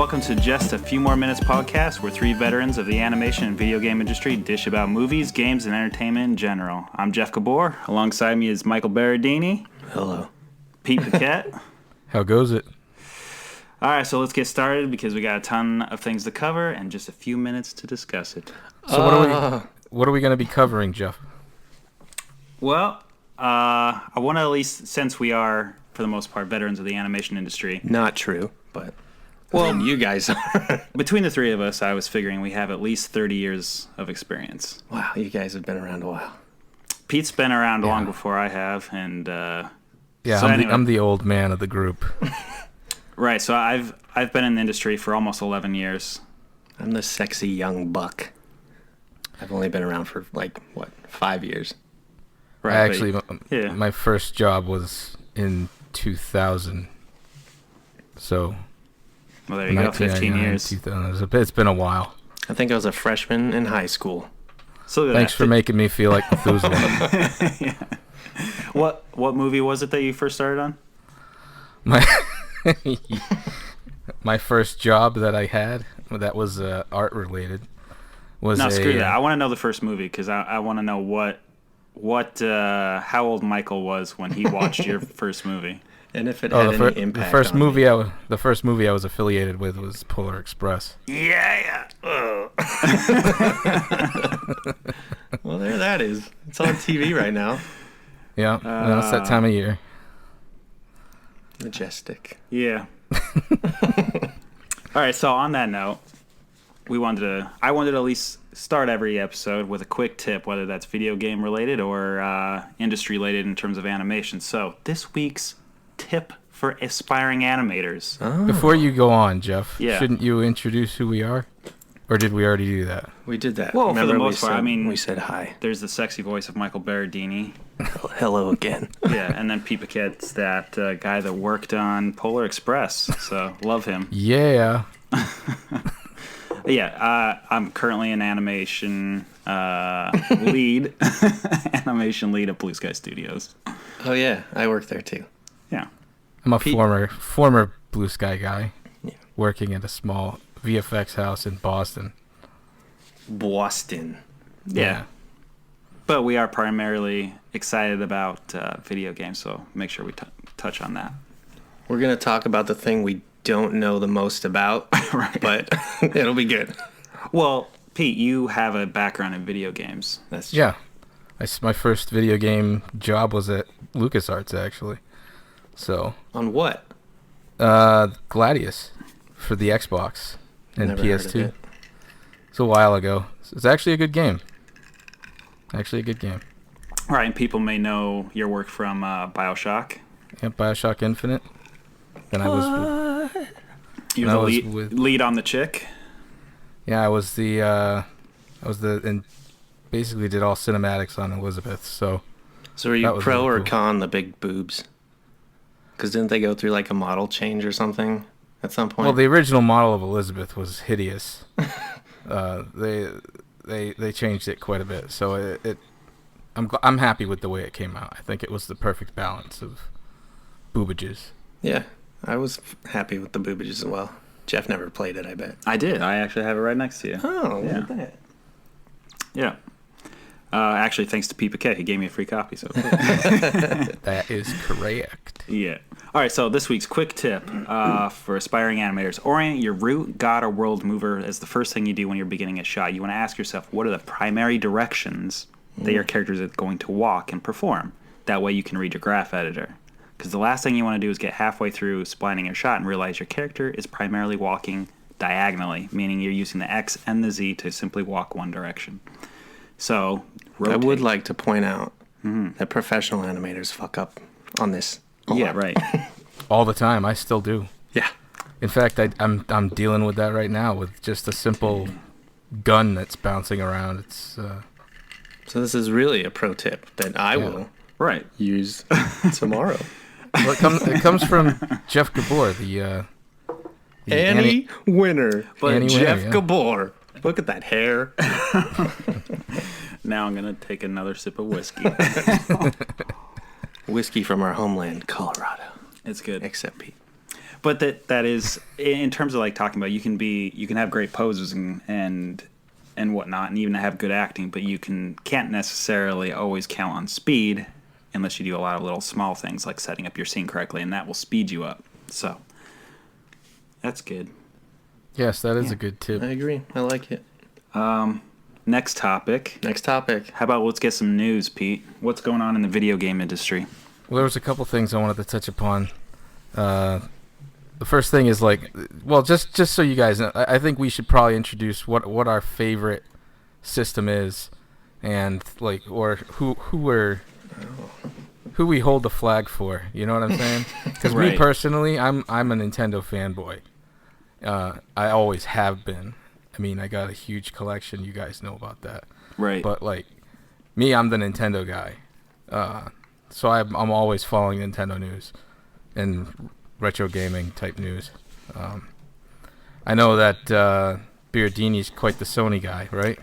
welcome to Just a Few More Minutes podcast, where three veterans of the animation and video game industry dish about movies, games, and entertainment in general. I'm Jeff Gabor. Alongside me is Michael Berardini. Hello. Pete Paquette. How goes it? All right, so let's get started because we got a ton of things to cover and just a few minutes to discuss it. So what are we going to be covering, Jeff? Well, I want to at least, since we are, for the most part, veterans of the animation industry. Not true, but well, you guys are. Between the three of us, I was figuring we have at least 30 years of experience. Wow, you guys have been around a while. Pete's been around long before I have, and yeah, so I'm the old man of the group. Right, so I've been in the industry for almost 11 years. I'm the sexy young buck. I've only been around for 5 years. Right, Actually, my first job was in 2000. So, well, there you go, 15 years. 2000. It's been a while. I think I was a freshman in high school. So thanks for making me feel like Methuselah. Yeah. What movie was it that you first started on? My first job that I had, that was art related, was screw that. I want to know the first movie because I want to know how old Michael was when he watched your first movie. And if it had any impact. The first movie I was affiliated with was Polar Express. Yeah. Oh. Well, there that is. It's on TV right now. Yeah, it's that time of year. Majestic. Yeah. All right, so on that note, I wanted to at least start every episode with a quick tip, whether that's video game related or industry related in terms of animation. So this week's tip for aspiring animators. Oh. Before you go on, Jeff, shouldn't you introduce who we are? Or did we already do that? We did that. Well, remember, for the most part, we said hi. There's the sexy voice of Michael Berardini. Hello again. Yeah, and then Pete Paquette's that guy that worked on Polar Express, so love him. Yeah. Yeah, I'm currently an animation lead, animation lead at Blue Sky Studios. Oh yeah, I work there too. Yeah, I'm a former Blue Sky guy, working at a small VFX house in Boston. Yeah. But we are primarily excited about video games, so make sure we touch on that. We're going to talk about the thing we don't know the most about, right. But it'll be good. Well, Pete, you have a background in video games. That's true. Yeah. My first video game job was at LucasArts, actually. So. On what? Gladius for the Xbox and Never PS2. Heard of it. It's a while ago. It's actually a good game. All right, and people may know your work from BioShock. Yeah, BioShock Infinite. Then I was. You were the lead on the chick. Yeah, I was and basically did all cinematics on Elizabeth. So are you pro or con the big boobs? Because didn't they go through like a model change or something at some point? Well, the original model of Elizabeth was hideous. They changed it quite a bit, so I'm happy with the way it came out. I think it was the perfect balance of boobages. Yeah, I was happy with the boobages as well. Jeff never played it, I bet. I did. I actually have it right next to you. Oh, look at that. Yeah. Actually, thanks to Pete Paquette, he gave me a free copy. So That is correct. Yeah. All right, so this week's quick tip for aspiring animators. Orient your root, god, or world mover as the first thing you do when you're beginning a shot. You want to ask yourself, what are the primary directions that your characters are going to walk and perform? That way you can read your graph editor. Because the last thing you want to do is get halfway through splining your shot and realize your character is primarily walking diagonally, meaning you're using the X and the Z to simply walk one direction. So, rotate. I would like to point out that professional animators fuck up on this. Yeah, right. All the time. I still do. Yeah. In fact, I'm dealing with that right now with just a simple gun that's bouncing around. It's So this is really a pro tip that I will use tomorrow. Well, it comes from Jeff Gabor, the Annie winner. But Annie Jeff winner, Gabor. Look at that hair. Now I'm going to take another sip of whiskey. Whiskey from our homeland, Colorado. It's good. Except Pete. But that is, in terms of like talking about, you can have great poses and whatnot, and even have good acting, but can't necessarily always count on speed unless you do a lot of little small things like setting up your scene correctly, and that will speed you up. So that's good. Yes, that is a good tip. I agree. I like it. Next topic. How about let's get some news, Pete? What's going on in the video game industry? Well, there was a couple things I wanted to touch upon. The first thing is just so you guys know, I think we should probably introduce what our favorite system is, and or who we hold the flag for. You know what I'm saying? Because Right. me personally, I'm a Nintendo fanboy. I always have been. I mean, I got a huge collection. You guys know about that. Right. But me, I'm the Nintendo guy. So I'm always following Nintendo news and retro gaming type news. I know that Berardini's quite the Sony guy, right?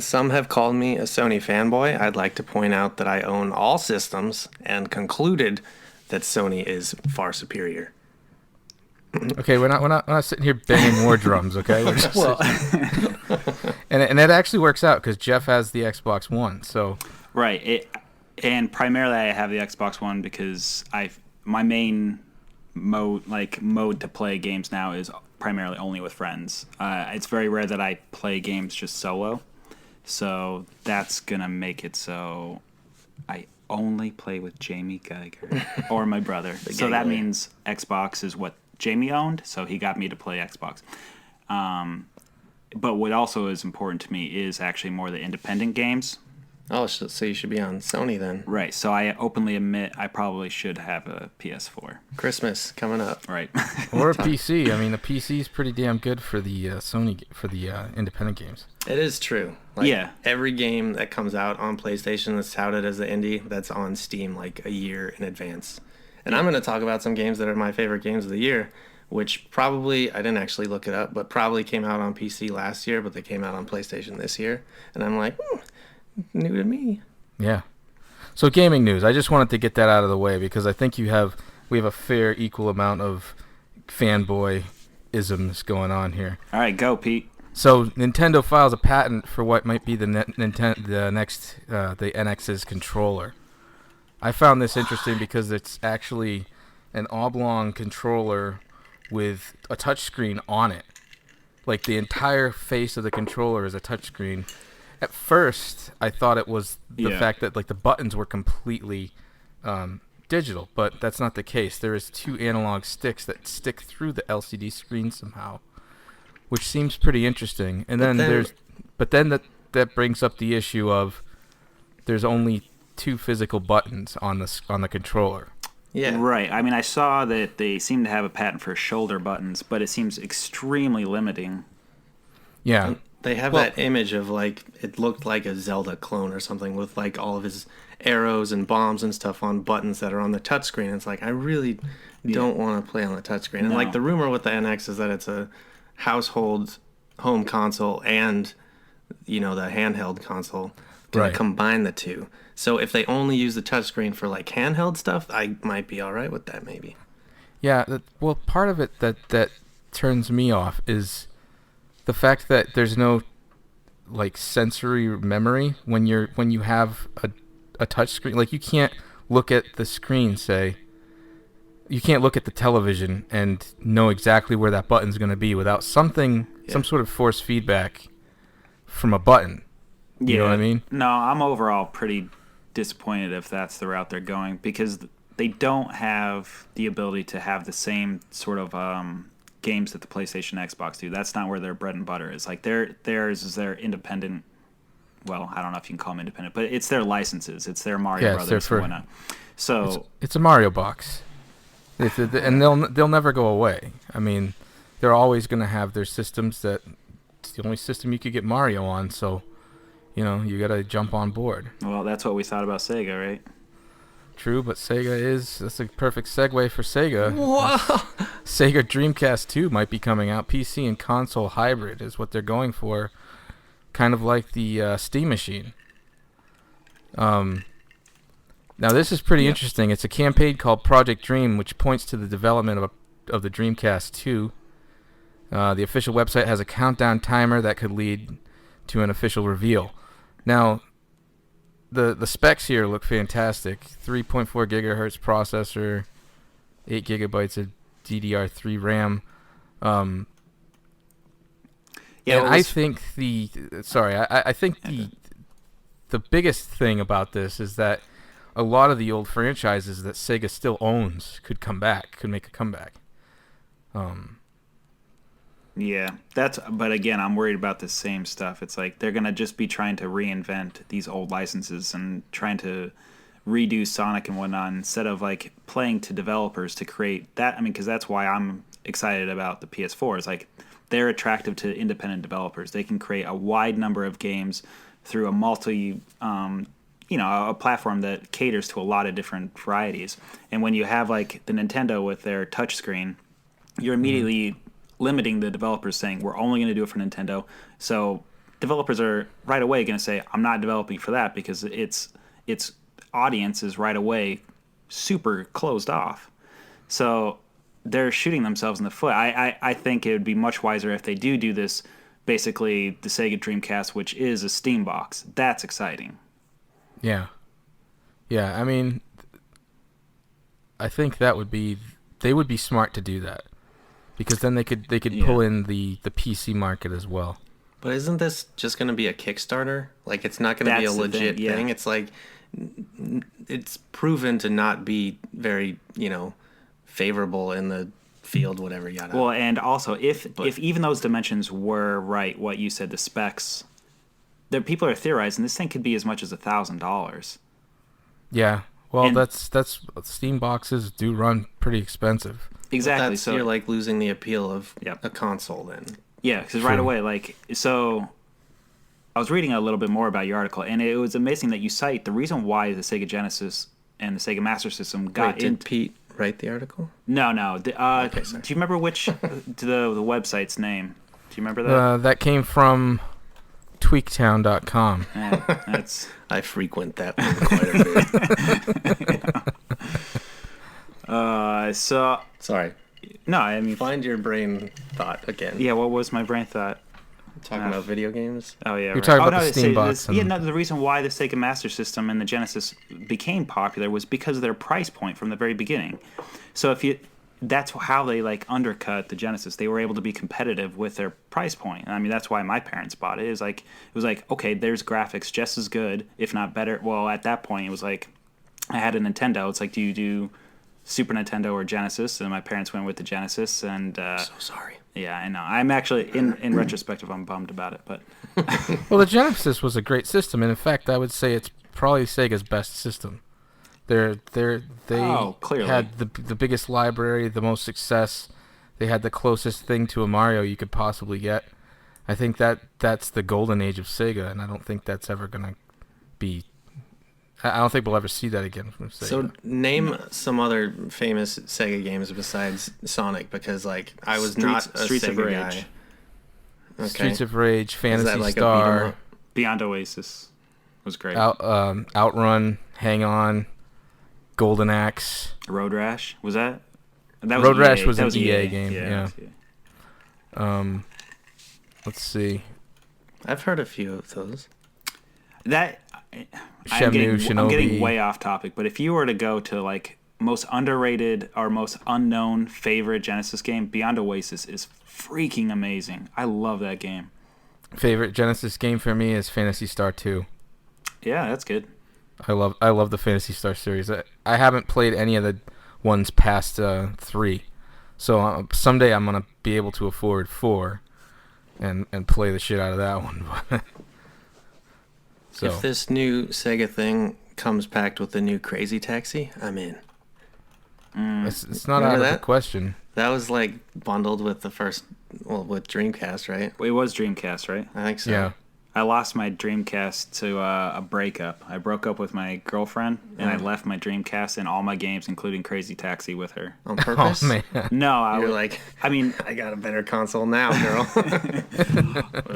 Some have called me a Sony fanboy. I'd like to point out that I own all systems and concluded that Sony is far superior. Okay, we're not sitting here banging war drums, okay? We're just and it actually works out because Jeff has the Xbox One, so Right. And primarily I have the Xbox One because my main mode to play games now is primarily only with friends. It's very rare that I play games just solo, so that's gonna make it so I only play with Jamie Geiger or my brother. So that means Xbox is what Jamie owned, so he got me to play Xbox. But what also is important to me is actually more the independent games. Oh, so you should be on Sony then. Right, so I openly admit I probably should have a PS4. Christmas coming up. Right. or a PC. I mean, the PC is pretty damn good for the independent games. It is true. Every game that comes out on PlayStation that's touted as the indie, that's on Steam a year in advance. And I'm going to talk about some games that are my favorite games of the year, which probably, I didn't actually look it up, but probably came out on PC last year, but they came out on PlayStation this year. And I'm like, new to me. Yeah. So gaming news. I just wanted to get that out of the way because I think we have a fair equal amount of fanboy isms going on here. All right, go, Pete. So Nintendo files a patent for what might be the NX's controller. I found this interesting because it's actually an oblong controller with a touchscreen on it. The entire face of the controller is a touchscreen. At first, I thought it was the fact that the buttons were completely digital, but that's not the case. There is 2 analog sticks that stick through the LCD screen somehow, which seems pretty interesting. And then that brings up the issue of there's only 2 physical buttons on the controller. Yeah. Right. I mean, I saw that they seem to have a patent for shoulder buttons, but it seems extremely limiting. Yeah. And they have that image of it looked like a Zelda clone or something with all of his arrows and bombs and stuff on buttons that are on the touchscreen. It's I really don't want to play on the touchscreen. No. And the rumor with the NX is that it's a household home console and the handheld console. To combine the two. So if they only use the touchscreen for handheld stuff, I might be all right with that maybe. Yeah, part of it that turns me off is the fact that there's no sensory memory when you have a touchscreen. You can't look at the screen, you can't look at the television and know exactly where that button's going to be without some sort of force feedback from a button. You know what I mean? No, I'm overall pretty disappointed if that's the route they're going because they don't have the ability to have the same sort of games that the PlayStation and Xbox do. That's not where their bread and butter is. Theirs is their independent. Well, I don't know if you can call them independent, but it's their licenses. It's their Mario Brothers and whatnot. So it's a Mario box, and they'll never go away. I mean, they're always going to have their systems that it's the only system you could get Mario on. So. You got to jump on board. Well, that's what we thought about Sega, right? True, but that's a perfect segue for Sega. Whoa! Sega Dreamcast 2 might be coming out. PC and console hybrid is what they're going for. Kind of like the Steam Machine. Now, this is pretty interesting. It's a campaign called Project Dream, which points to the development of a of the Dreamcast 2. The official website has a countdown timer that could lead to an official reveal. Now, the specs here look fantastic. 3.4 gigahertz processor, 8 gigabytes of DDR3 RAM. I think the biggest thing about this is that a lot of the old franchises that Sega still owns could make a comeback. Yeah, but again, I'm worried about the same stuff. It's like they're going to just be trying to reinvent these old licenses and trying to redo Sonic and whatnot instead of like playing to developers to create that. I mean, because that's why I'm excited about the PS4. It's like they're attractive to independent developers. They can create a wide number of games through a platform that caters to a lot of different varieties. And when you have like the Nintendo with their touchscreen, you're immediately limiting the developers, saying we're only going to do it for Nintendo. So developers are right away going to say, I'm not developing for that because its audience is right away super closed off. So they're shooting themselves in the foot. I think it would be much wiser if they do this, basically the Sega Dreamcast, which is a Steam box. That's exciting. Yeah. I mean, I think they would be smart to do that, because then they could pull in the PC market as well. But isn't this just going to be a Kickstarter? Like, it's not going to be a legit thing. It's like, it's proven to not be very, favorable in the field, whatever, yada. Well, and also, if even those dimensions were right, what you said, the specs, there people are theorizing this thing could be as much as $1,000. Yeah, well, that's Steam boxes do run pretty expensive. Exactly. So you're like losing the appeal of a console then. Yeah, because right away, so I was reading a little bit more about your article, and it was amazing that you cite the reason why the Sega Genesis and the Sega Master System got into... Did Pete write the article? No. Okay, sorry. Do you remember which the website's name? Do you remember that? That came from tweaktown.com. Yeah, that's... I frequent that one quite a bit. So... Sorry. No, I mean... Find your brain thought again. Yeah, what was my brain thought? Talking about video games? Oh, yeah. You're talking about the Steam box. The reason why the Sega Master System and the Genesis became popular was because of their price point from the very beginning. So that's how they undercut the Genesis. They were able to be competitive with their price point. I mean, that's why my parents bought it. It was like, okay, there's graphics just as good, if not better. Well, at that point, it was like, I had a Nintendo. It's like, do you do Super Nintendo or Genesis? And my parents went with the Genesis. And so sorry. Yeah, I know. I'm actually in retrospective, I'm bummed about it, but well, the Genesis was a great system, and in fact, I would say it's probably Sega's best system. They clearly had the biggest library, the most success. They had the closest thing to a Mario you could possibly get. I think that's the golden age of Sega, and I don't think that's ever gonna be. I don't think we'll ever see that again from Sega. So name some other famous Sega games besides Sonic, because I was not a Streets Sega of Rage. guy. Okay. Streets of Rage, Phantasy a Star, Beyond Oasis was great. Outrun, Hang On, Golden Axe, Road Rash was that? Road Rash was an EA game. Yeah. Let's see. I've heard a few of those. I'm getting way off topic, but if you were to go to most underrated or most unknown favorite Genesis game, Beyond Oasis is freaking amazing. I love that game. Favorite Genesis game for me is Phantasy Star 2. Yeah, that's good. I love the Phantasy Star series. I haven't played any of the ones past 3, so someday I'm gonna be able to afford 4 and play the shit out of that one. So. If this new Sega thing comes packed with the new Crazy Taxi, I'm in. It's not out of the question. That was bundled with the first, with Dreamcast, right? It was Dreamcast, right? I think so. Yeah. I lost my Dreamcast to a breakup. I broke up with my girlfriend, and I left my Dreamcast and all my games, including Crazy Taxi, with her. On purpose? Oh, man. No, You're I got a better console now, girl.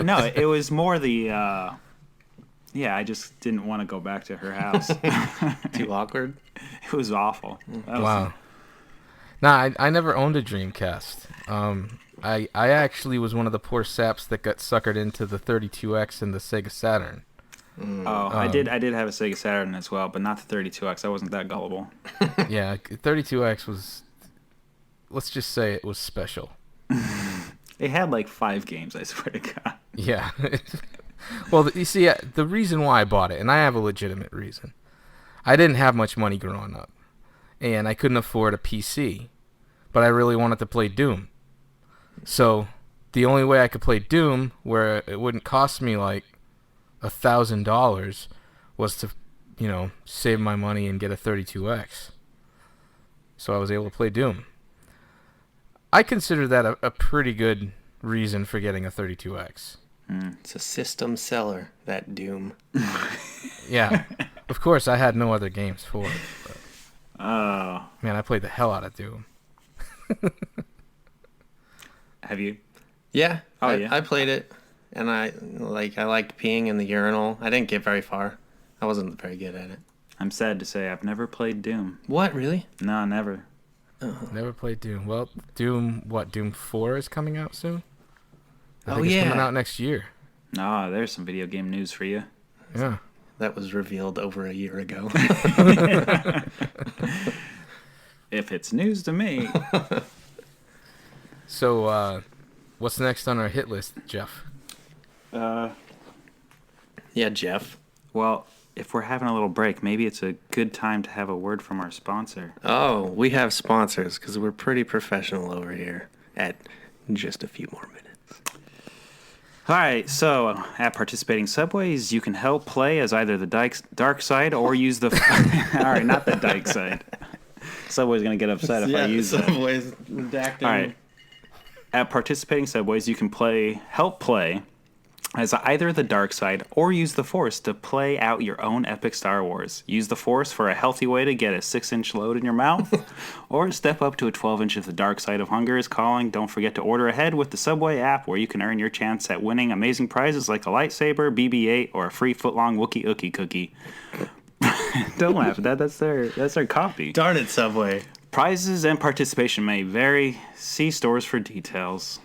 No, it was more the... Yeah, I just didn't want to go back to her house. Too awkward? It was awful. Wow. Nah, I never owned a Dreamcast. I actually was one of the poor saps that got suckered into the 32X and the Sega Saturn. Oh, I did have a Sega Saturn as well, but not the 32X. I wasn't that gullible. Yeah, 32X was, let's just say it was special. It had like 5 games, I swear to God. Yeah. Well, you see, the reason why I bought it, and I have a legitimate reason, I didn't have much money growing up, and I couldn't afford a PC, but I really wanted to play Doom. So the only way I could play Doom, where it wouldn't cost me like $1,000, was to, save my money and get a 32X. So I was able to play Doom. I consider that a pretty good reason for getting a 32X. It's a system seller, that Doom. Yeah. Of course, I had no other games for it. But, Oh. man, I played the hell out of Doom. Have you? Yeah. Oh, I, yeah. I played it, and I liked peeing in the urinal. I didn't get very far. I wasn't very good at it. I'm sad to say I've never played Doom. What, really? No, never. Never played Doom. Well, Doom 4 is coming out soon? I Oh, think it's yeah. coming out next year. No, there's some video game news for you. Yeah. That was revealed over a year ago. If it's news to me. So, what's next on our hit list, Jeff? Yeah, Jeff. Well, if we're having a little break, maybe it's a good time to have a word from our sponsor. Oh, we have sponsors because we're pretty professional over here at just a few more minutes. All right, so at participating subways, you can help play as either the dark side or use the... All right, not the dyke side. Subway's going to get upset if I use that. Subway's redacting. All right. At participating subways, you can help play as either the dark side or use the Force to play out your own epic Star Wars. Use the Force for a healthy way to get a 6-inch load in your mouth, or step up to a 12-inch if the dark side of hunger is calling. Don't forget to order ahead with the Subway app, where you can earn your chance at winning amazing prizes like a lightsaber, BB-8, or a free foot-long Wookiee Ookie cookie. Don't laugh at that. That's their copy. Darn it, Subway. Prizes and participation may vary. See stores for details.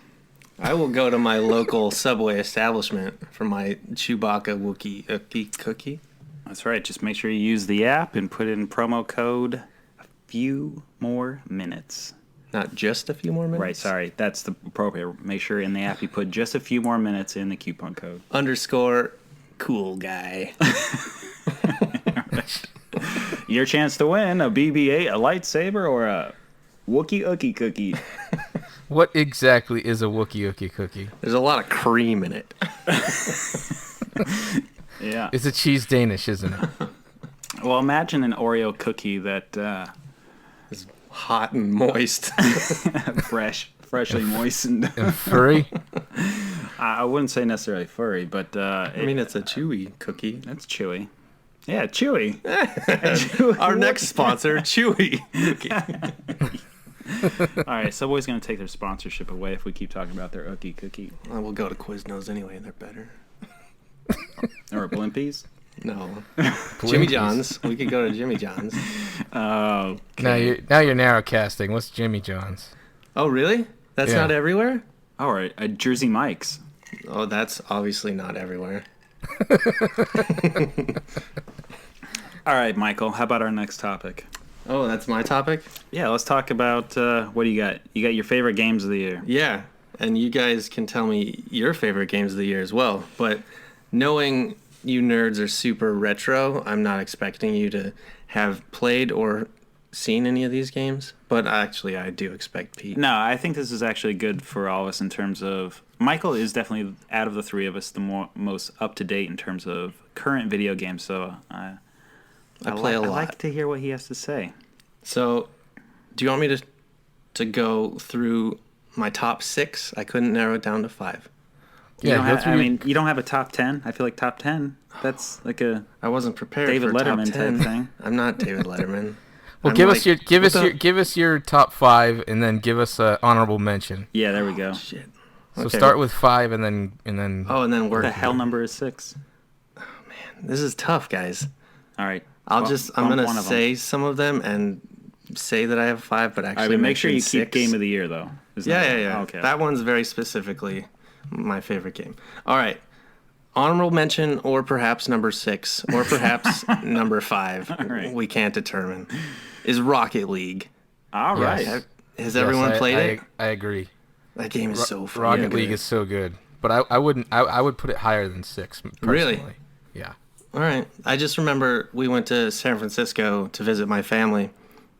I will go to my local Subway establishment for my Chewbacca Wookiee Ookie cookie. That's right. Just make sure you use the app and put in promo code a few more minutes. Not just a few more minutes? Right, sorry. That's the appropriate. Make sure in the app you put just a few more minutes in the coupon code. _ cool guy. Your chance to win a BB-8, a lightsaber, or a Wookiee Ookie cookie. What exactly is a Wookiee Ookie cookie? There's a lot of cream in it. Yeah. It's a cheese Danish, isn't it? Well, imagine an Oreo cookie that It's hot and moist. freshly moistened. And furry? I wouldn't say necessarily furry, but I mean, it's a chewy cookie. that's chewy. Yeah, chewy. Our next sponsor, Chewy. All right, Subway's going to take their sponsorship away if we keep talking about their Ookie cookie. I will go to Quiznos anyway. They're better. Or Blimpies. No. Jimmy John's. We could go to Jimmy John's. Oh. Now you're narrowcasting. What's Jimmy John's? Oh, really? That's Yeah. not everywhere? All right, Jersey Mike's. Oh, that's obviously not everywhere. All right, Michael, how about our next topic? Oh, that's my topic? Yeah, let's talk about what do you got? You got your favorite games of the year. Yeah, and you guys can tell me your favorite games of the year as well. But knowing you nerds are super retro, I'm not expecting you to have played or seen any of these games. But actually, I do expect Pete. No, I think this is actually good for all of us in terms of... Michael is definitely, out of the three of us, the most up-to-date in terms of current video games, so I play a lot. I like to hear what he has to say. So, do you want me to go through my top 6? I couldn't narrow it down to 5. You don't go have, through I your- mean, you don't have a top 10? I feel like top 10, that's like a... I wasn't prepared David for Letterman top 10. type thing. I'm not David Letterman. Well, I'm give like, give us your top 5, and then give us an honorable mention. Yeah, there we go. Shit. So Okay. start with 5, and then. Oh, and then What work. the hell number is 6? This is tough, guys. All right. I'm bump gonna one of them. say some of them, and say that I have 5, but actually I mean, make sure you keep 6. Game of the Year, though. Yeah. Okay. That one's very specifically my favorite game. All right. Honorable mention, or perhaps number 6, or perhaps number 5. All right. We can't determine. Is Rocket League. All right. Yes. Has everyone played it? I agree. That game is so fun. Rocket League is so good, but I would put it higher than 6. Personally. Really? Yeah. All right. I just remember we went to San Francisco to visit my family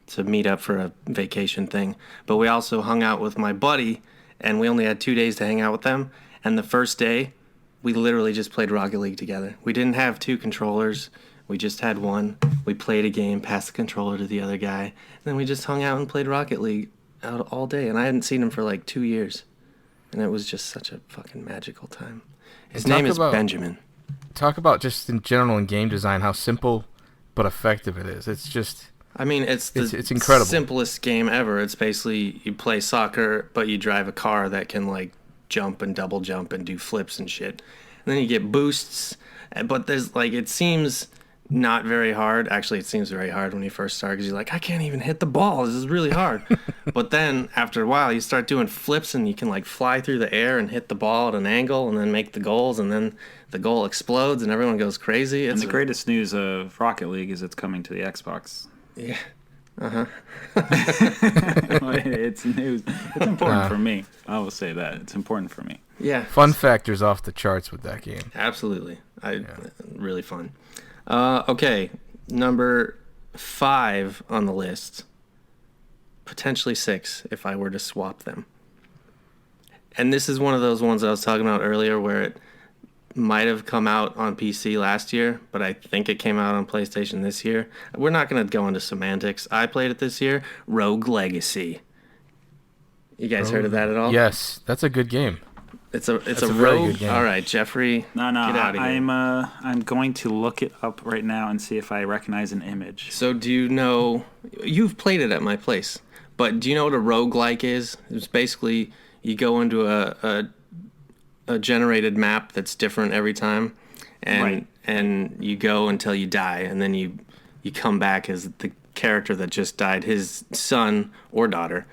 to meet up for a vacation thing. But we also hung out with my buddy, and we only had 2 days to hang out with them. And the first day, we literally just played Rocket League together. We didn't have 2 controllers. We just had one. We played a game, passed the controller to the other guy. And then we just hung out and played Rocket League out all day. And I hadn't seen him for like 2 years. And it was just such a fucking magical time. His name is Benjamin. Talk about just in general in game design how simple but effective it is. It's just... I mean, it's incredible. Simplest game ever. It's basically you play soccer, but you drive a car that can like jump and double jump and do flips and shit. And then you get boosts, but there's like it seems not very hard. Actually, it seems very hard when you first start because you're like, I can't even hit the ball. This is really hard. But then after a while, you start doing flips and you can like fly through the air and hit the ball at an angle and then make the goals and then the goal explodes and everyone goes crazy. And the greatest news of Rocket League is it's coming to the Xbox. Yeah. It's news. It's important for me. I will say that. It's important for me. Yeah. Fun factors off the charts with that game. Absolutely. Really fun. Okay. Number 5 on the list. Potentially 6 if I were to swap them. And this is one of those ones I was talking about earlier where it might have come out on PC last year, but I think it came out on PlayStation this year. We're not going to go into semantics. I played it this year. Rogue Legacy. You guys heard of that at all? Yes, that's a good game. It's a very Rogue. good game. All right, Jeffrey. No, get out of here. I'm going to look it up right now and see if I recognize an image. So do you know? You've played it at my place, but do you know what a roguelike is? It's basically you go into a generated map that's different every time, and you go until you die, and then you come back as the character that just died, his son or daughter,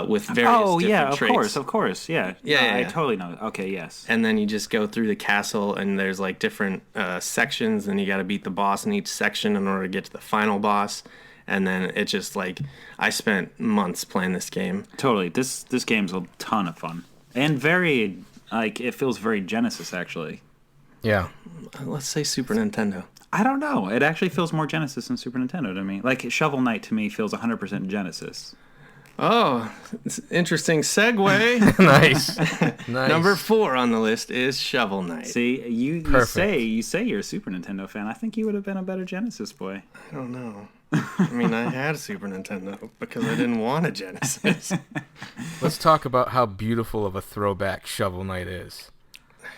with various different traits. Of course, yeah. I totally know. Okay, yes. And then you just go through the castle, and there's like different sections, and you got to beat the boss in each section in order to get to the final boss. And then it just like I spent months playing this game. Totally, this game's a ton of fun and very. Like, it feels very Genesis, actually. Yeah. Let's say Super Nintendo. I don't know. It actually feels more Genesis than Super Nintendo to me. Like, Shovel Knight to me feels 100% Genesis. Oh, it's an interesting segue. Nice. Number 4 on the list is Shovel Knight. See, you say you're a Super Nintendo fan. I think you would have been a better Genesis boy. I don't know. I mean, I had a Super Nintendo because I didn't want a Genesis. Let's talk about how beautiful of a throwback Shovel Knight is.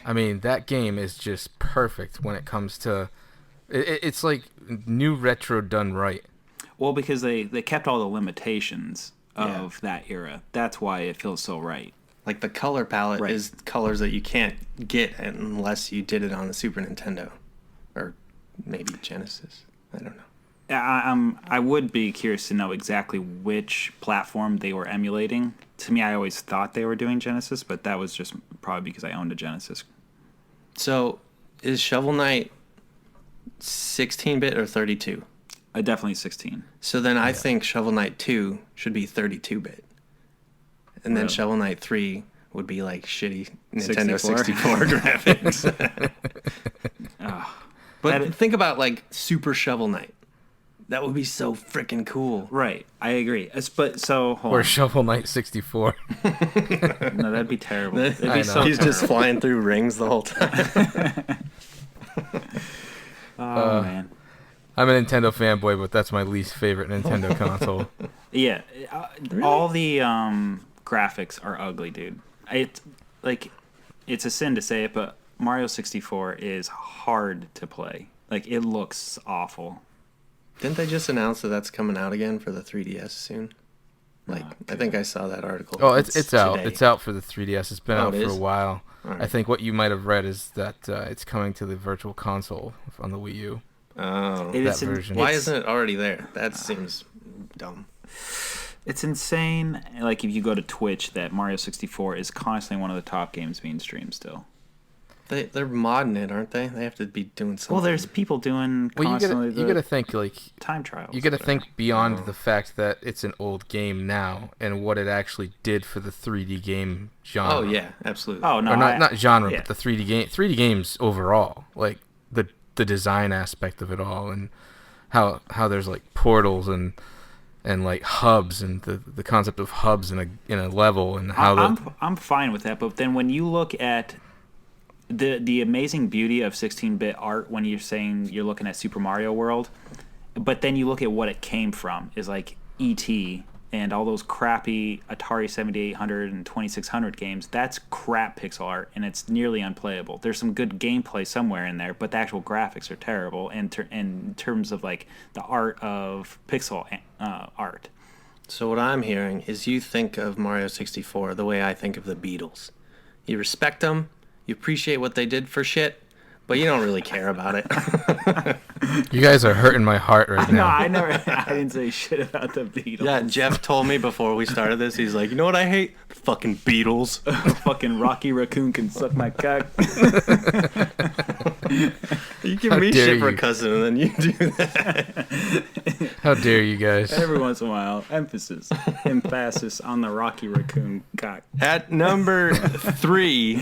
I mean, that game is just perfect when it comes to... It's like new retro done right. Well, because they kept all the limitations of that era. That's why it feels so right. Like the color palette is colors that you can't get unless you did it on the Super Nintendo. Or maybe Genesis. I don't know. I would be curious to know exactly which platform they were emulating. To me, I always thought they were doing Genesis, but that was just probably because I owned a Genesis. So, is Shovel Knight 16-bit or 32? Definitely 16. So then I think Shovel Knight 2 should be 32-bit. And then Shovel Knight 3 would be like shitty Nintendo 64 graphics. But think about like Super Shovel Knight. That would be so freaking cool. Right, I agree. Hold or on. Shovel Knight 64. No, that'd be terrible. It'd be so He's just flying through rings the whole time. Man. I'm a Nintendo fanboy, but that's my least favorite Nintendo console. Yeah, Really? all the graphics are ugly, dude. It's a sin to say it, but Mario 64 is hard to play. Like, it looks awful. Didn't they just announce that that's coming out again for the 3DS soon? Like, I think I saw that article. Oh, it's out. today. It's out for the 3DS. It's been out for a while. Right. I think what you might have read is that it's coming to the Virtual Console on the Wii U. Oh. That version. Why isn't it already there? That seems dumb. It's insane. Like if you go to Twitch, that Mario 64 is constantly one of the top games being streamed still. They're modding it, aren't they? They have to be doing something. Well, there's people doing constantly you gotta think like time trials. You gotta think beyond the fact that it's an old game now and what it actually did for the 3D game genre. Oh yeah, absolutely. Oh no, or not genre, yeah. but the 3D games overall, like the design aspect of it all, and how there's like portals and like hubs and the concept of hubs in a level and how I'm fine with that, but then when you look at the amazing beauty of 16-bit art when you're saying you're looking at Super Mario World, but then you look at what it came from is like E.T. and all those crappy Atari 7800 and 2600 games. That's crap pixel art, and it's nearly unplayable. There's some good gameplay somewhere in there, but the actual graphics are terrible in terms of like the art of pixel art. So what I'm hearing is you think of Mario 64 the way I think of the Beatles. You respect them, you appreciate what they did for shit, but you don't really care about it. You guys are hurting my heart right now. No, I didn't say shit about the Beatles. Yeah, Jeff told me before we started this, he's like, you know what I hate? The fucking Beatles. Fucking Rocky Raccoon can suck my cock. You give me shit for a cousin, and then you do that. How dare you guys? Every once in a while, emphasis on the Rocky Raccoon cock. At number 3,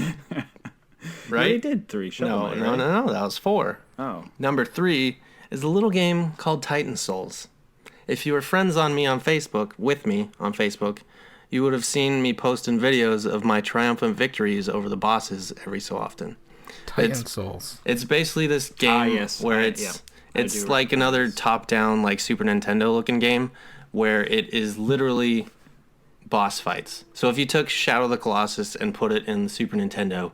right? You did 3. No, that was 4. Oh. Number 3 is a little game called Titan Souls. If you were friends with me on Facebook, you would have seen me posting videos of my triumphant victories over the bosses every so often. Titan Souls. It's basically this game where it's like another top-down, like Super Nintendo looking game where it is literally boss fights. So if you took Shadow of the Colossus and put it in the Super Nintendo,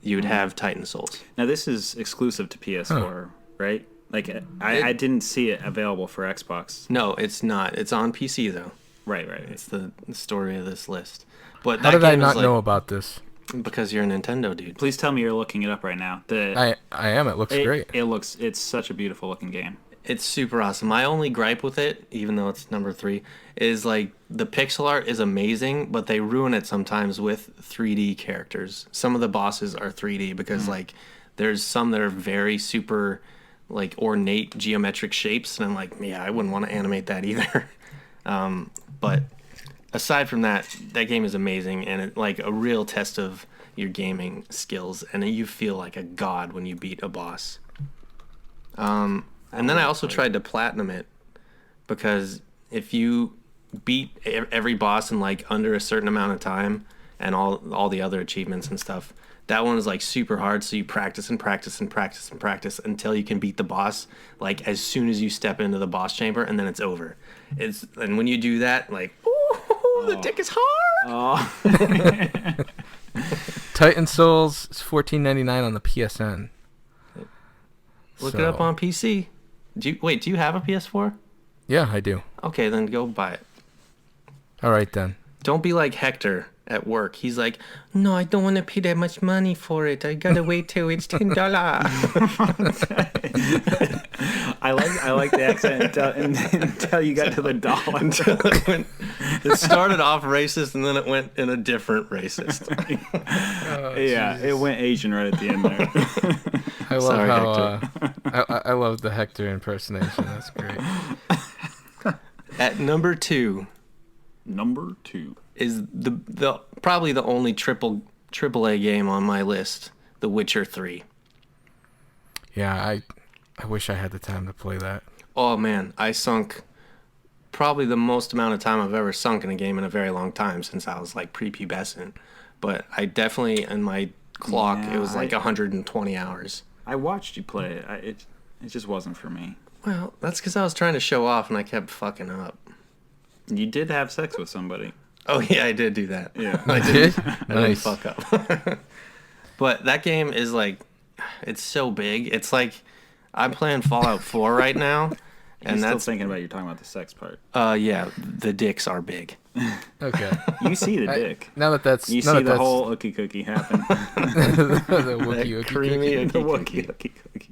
you would have Titan Souls. Now this is exclusive to PS4, right? Like I didn't see it available for Xbox. No, it's not. It's on PC though. Right. It's the story of this list. But how did I not know about this? Because you're a Nintendo dude. Please tell me you're looking it up right now. I am. It looks great. It's such a beautiful looking game. It's super awesome. My only gripe with it, even though it's number 3, is like the pixel art is amazing, but they ruin it sometimes with 3D characters. Some of the bosses are 3D because like there's some that are very super like ornate geometric shapes, and I'm like, yeah, I wouldn't want to animate that either. But aside from that, that game is amazing, and it's like a real test of your gaming skills, and you feel like a god when you beat a boss. And then I also tried to platinum it, because if you beat every boss in like under a certain amount of time and all the other achievements and stuff, that one is like super hard. So you practice and practice and practice and practice until you can beat the boss like as soon as you step into the boss chamber, and then it's over. And when you do that, like, ooh, the dick is hard. Titan Souls is $14.99 on the PSN. Look it up on PC. Do you have a PS4? Yeah, I do. Okay, then go buy it. All right, then. Don't be like Hector at work. He's like, no, I don't want to pay that much money for it. I gotta wait till it's $10. I like the accent until you got to the dollar. It started off racist, and then it went in a different racist. Yeah, it went Asian right at the end there. I love I love the Hector impersonation. That's great. At number 2 is the probably the only AAA game on my list, The Witcher 3. Yeah, I wish I had the time to play that. Oh man, I sunk probably the most amount of time I've ever sunk in a game in a very long time, since I was like prepubescent. But I definitely, in my clock, it was like 120 hours. I watched you play it. It just wasn't for me. Well, that's because I was trying to show off and I kept fucking up. You did have sex with somebody. Oh yeah, I did do that. Yeah, I did. I didn't Nice. fuck up. But that game is like, it's so big. It's like I'm playing Fallout 4 right now, and that's still thinking about you're talking about the sex part. Yeah, the dicks are big. Okay. You see the dick. Now that that's you see the whole ookie cookie happen. the Wookie creamy cookie. The Wookie cookie.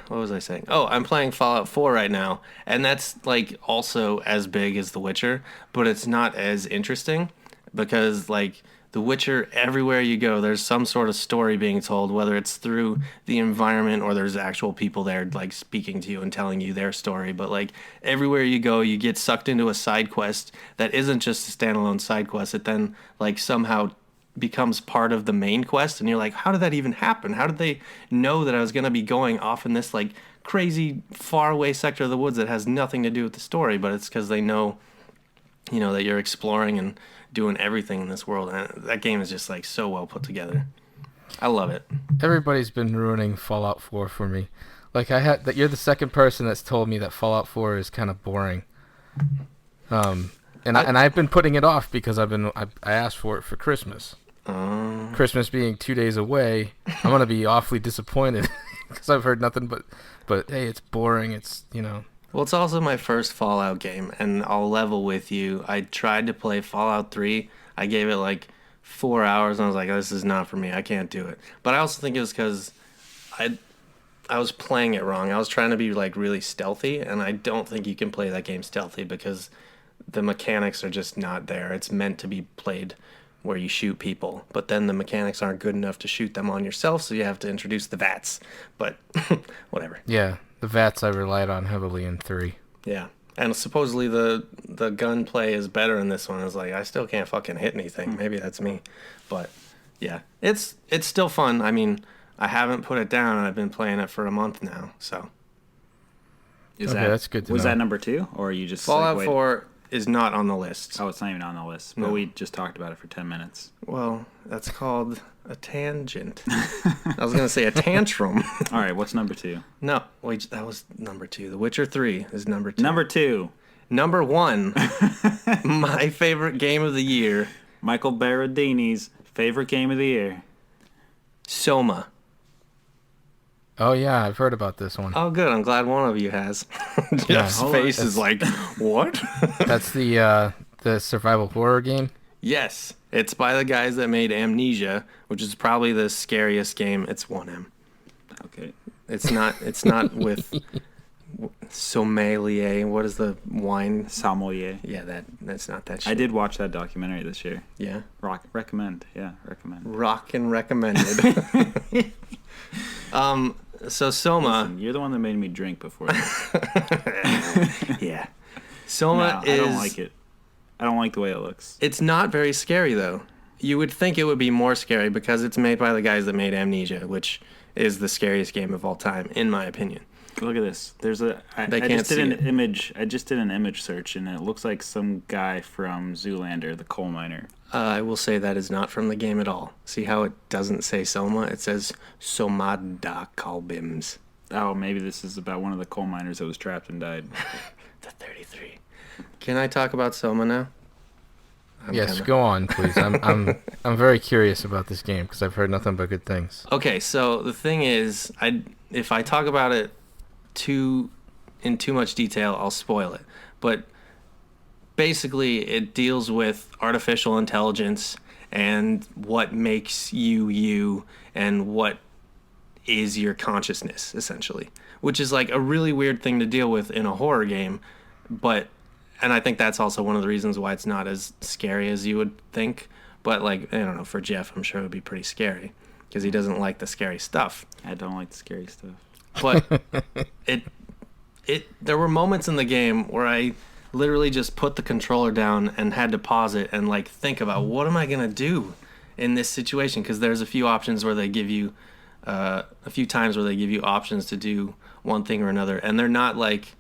what was I saying? Oh, I'm playing Fallout 4 right now, and that's like also as big as The Witcher, but it's not as interesting because like The Witcher, everywhere you go, there's some sort of story being told, whether it's through the environment or there's actual people there like speaking to you and telling you their story. But like everywhere you go, you get sucked into a side quest that isn't just a standalone side quest. It then like somehow becomes part of the main quest, and you're like, how did that even happen? How did they know that I was going to be going off in this like crazy faraway sector of the woods that has nothing to do with the story? But it's because they know, you know, that you're exploring and doing everything in this world, and that game is just like so well put together. I love it. Everybody's been ruining Fallout 4 for me. Like that, you're the second person that's told me that Fallout 4 is kind of boring. And I've been putting it off because I asked for it for Christmas. Christmas being 2 days away, I'm gonna be awfully disappointed because I've heard nothing but hey, it's boring. It's, you know. Well, it's also my first Fallout game, and I'll level with you. I tried to play Fallout 3. I gave it like 4 hours, and I was like, oh, this is not for me. I can't do it. But I also think it was because I was playing it wrong. I was trying to be like really stealthy, and I don't think you can play that game stealthy because the mechanics are just not there. It's meant to be played where you shoot people, but then the mechanics aren't good enough to shoot them on yourself, so you have to introduce the VATS. But whatever. Yeah, the VATS I relied on heavily in 3. Yeah, and supposedly the gunplay is better in this one. I was like, I still can't fucking hit anything. Maybe that's me, but yeah, it's still fun. I mean, I haven't put it down, and I've been playing it for a month now. So that's good to know. Was that number 2, or are you just Fallout like, 4 is not on the list. Oh, it's not even on the list. But we just talked about it for 10 minutes. Well, that's called a tangent. I was going to say a tantrum. All right, what's number 2? No, wait, that was number 2. The Witcher 3 is number 2. Number 2. Number 1, my favorite game of the year. Michael Berardini's favorite game of the year. Soma. Oh, yeah, I've heard about this one. Oh, good. I'm glad one of you has. Jeff's face is like, what? That's the survival horror game? Yes. It's by the guys that made Amnesia, which is probably the scariest game. It's 1M. Okay. It's not with sommelier. What is the wine? Sommelier. Yeah, that's not that shit. I did watch that documentary this year. Yeah? Recommend. Rock and recommended. So Soma. Listen, you're the one that made me drink before. Yeah. Soma I don't like it. I don't like the way it looks. It's not very scary, though. You would think it would be more scary because it's made by the guys that made Amnesia, which is the scariest game of all time, in my opinion. Look at this. I just did an image search, and it looks like some guy from Zoolander, the coal miner. I will say that is not from the game at all. See how it doesn't say Soma? It says Somada Kalbims. Oh, maybe this is about one of the coal miners that was trapped and died. The 33. Can I talk about Soma now? Yes, go on, please. I'm very curious about this game because I've heard nothing but good things. Okay, so the thing is, if I talk about it in too much detail, I'll spoil it. But basically, it deals with artificial intelligence and what makes you and what is your consciousness, essentially. Which is like a really weird thing to deal with in a horror game, and I think that's also one of the reasons why it's not as scary as you would think. But like, I don't know, for Jeff, I'm sure it would be pretty scary because he doesn't like the scary stuff. I don't like the scary stuff. But there were moments in the game where I literally just put the controller down and had to pause it and like think about what am I gonna do in this situation, because there's a few options where they give you a few times where they give you options to do one thing or another, and they're not like,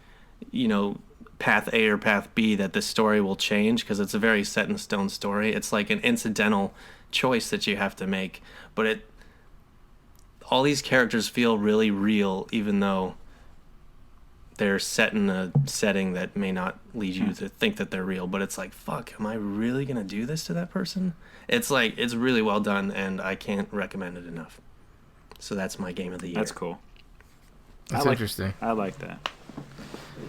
you know, path A or path B that the story will change, because it's a very set in stone story. It's like an incidental choice that you have to make, but all these characters feel really real, even though they're set in a setting that may not lead you to think that they're real. But it's like, fuck, am I really gonna do this to that person? It's like, it's really well done, and I can't recommend it enough. So that's my game of the year. That's cool. That's interesting. I like that.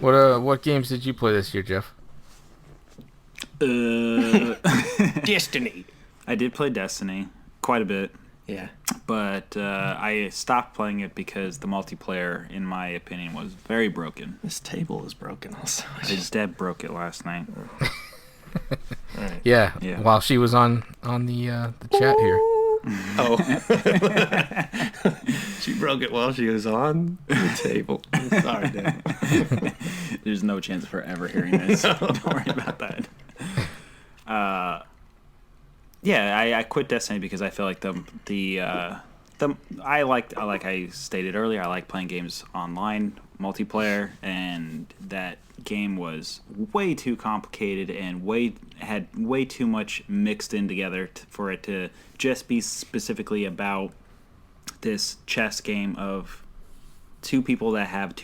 What games did you play this year, Jeff? Destiny. I did play Destiny quite a bit. Yeah. But I stopped playing it because the multiplayer, in my opinion, was very broken. This table is broken also. Deb broke it last night. All right. Yeah, Yeah. while she was on the chat here. Oh. She broke it while she was on the table. I'm sorry, Deb. There's no chance of her ever hearing this. Don't worry about that. I quit Destiny because I feel like like I stated earlier, I like playing games online, multiplayer, and that game was way too complicated and had way too much mixed in together for it to just be specifically about this chess game of two people that have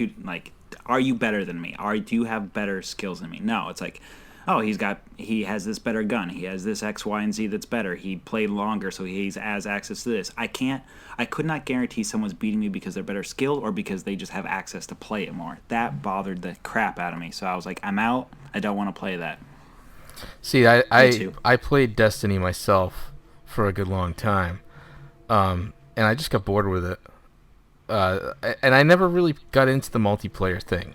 are you better than me? Do you have better skills than me? No, it's like, oh, he has this better gun. He has this X, Y, and Z that's better. He played longer, so he has access to this. I could not guarantee someone's beating me because they're better skilled or because they just have access to play it more. That bothered the crap out of me. So I was like, I'm out. I don't want to play that. See, I played Destiny myself for a good long time, and I just got bored with it. And I never really got into the multiplayer thing.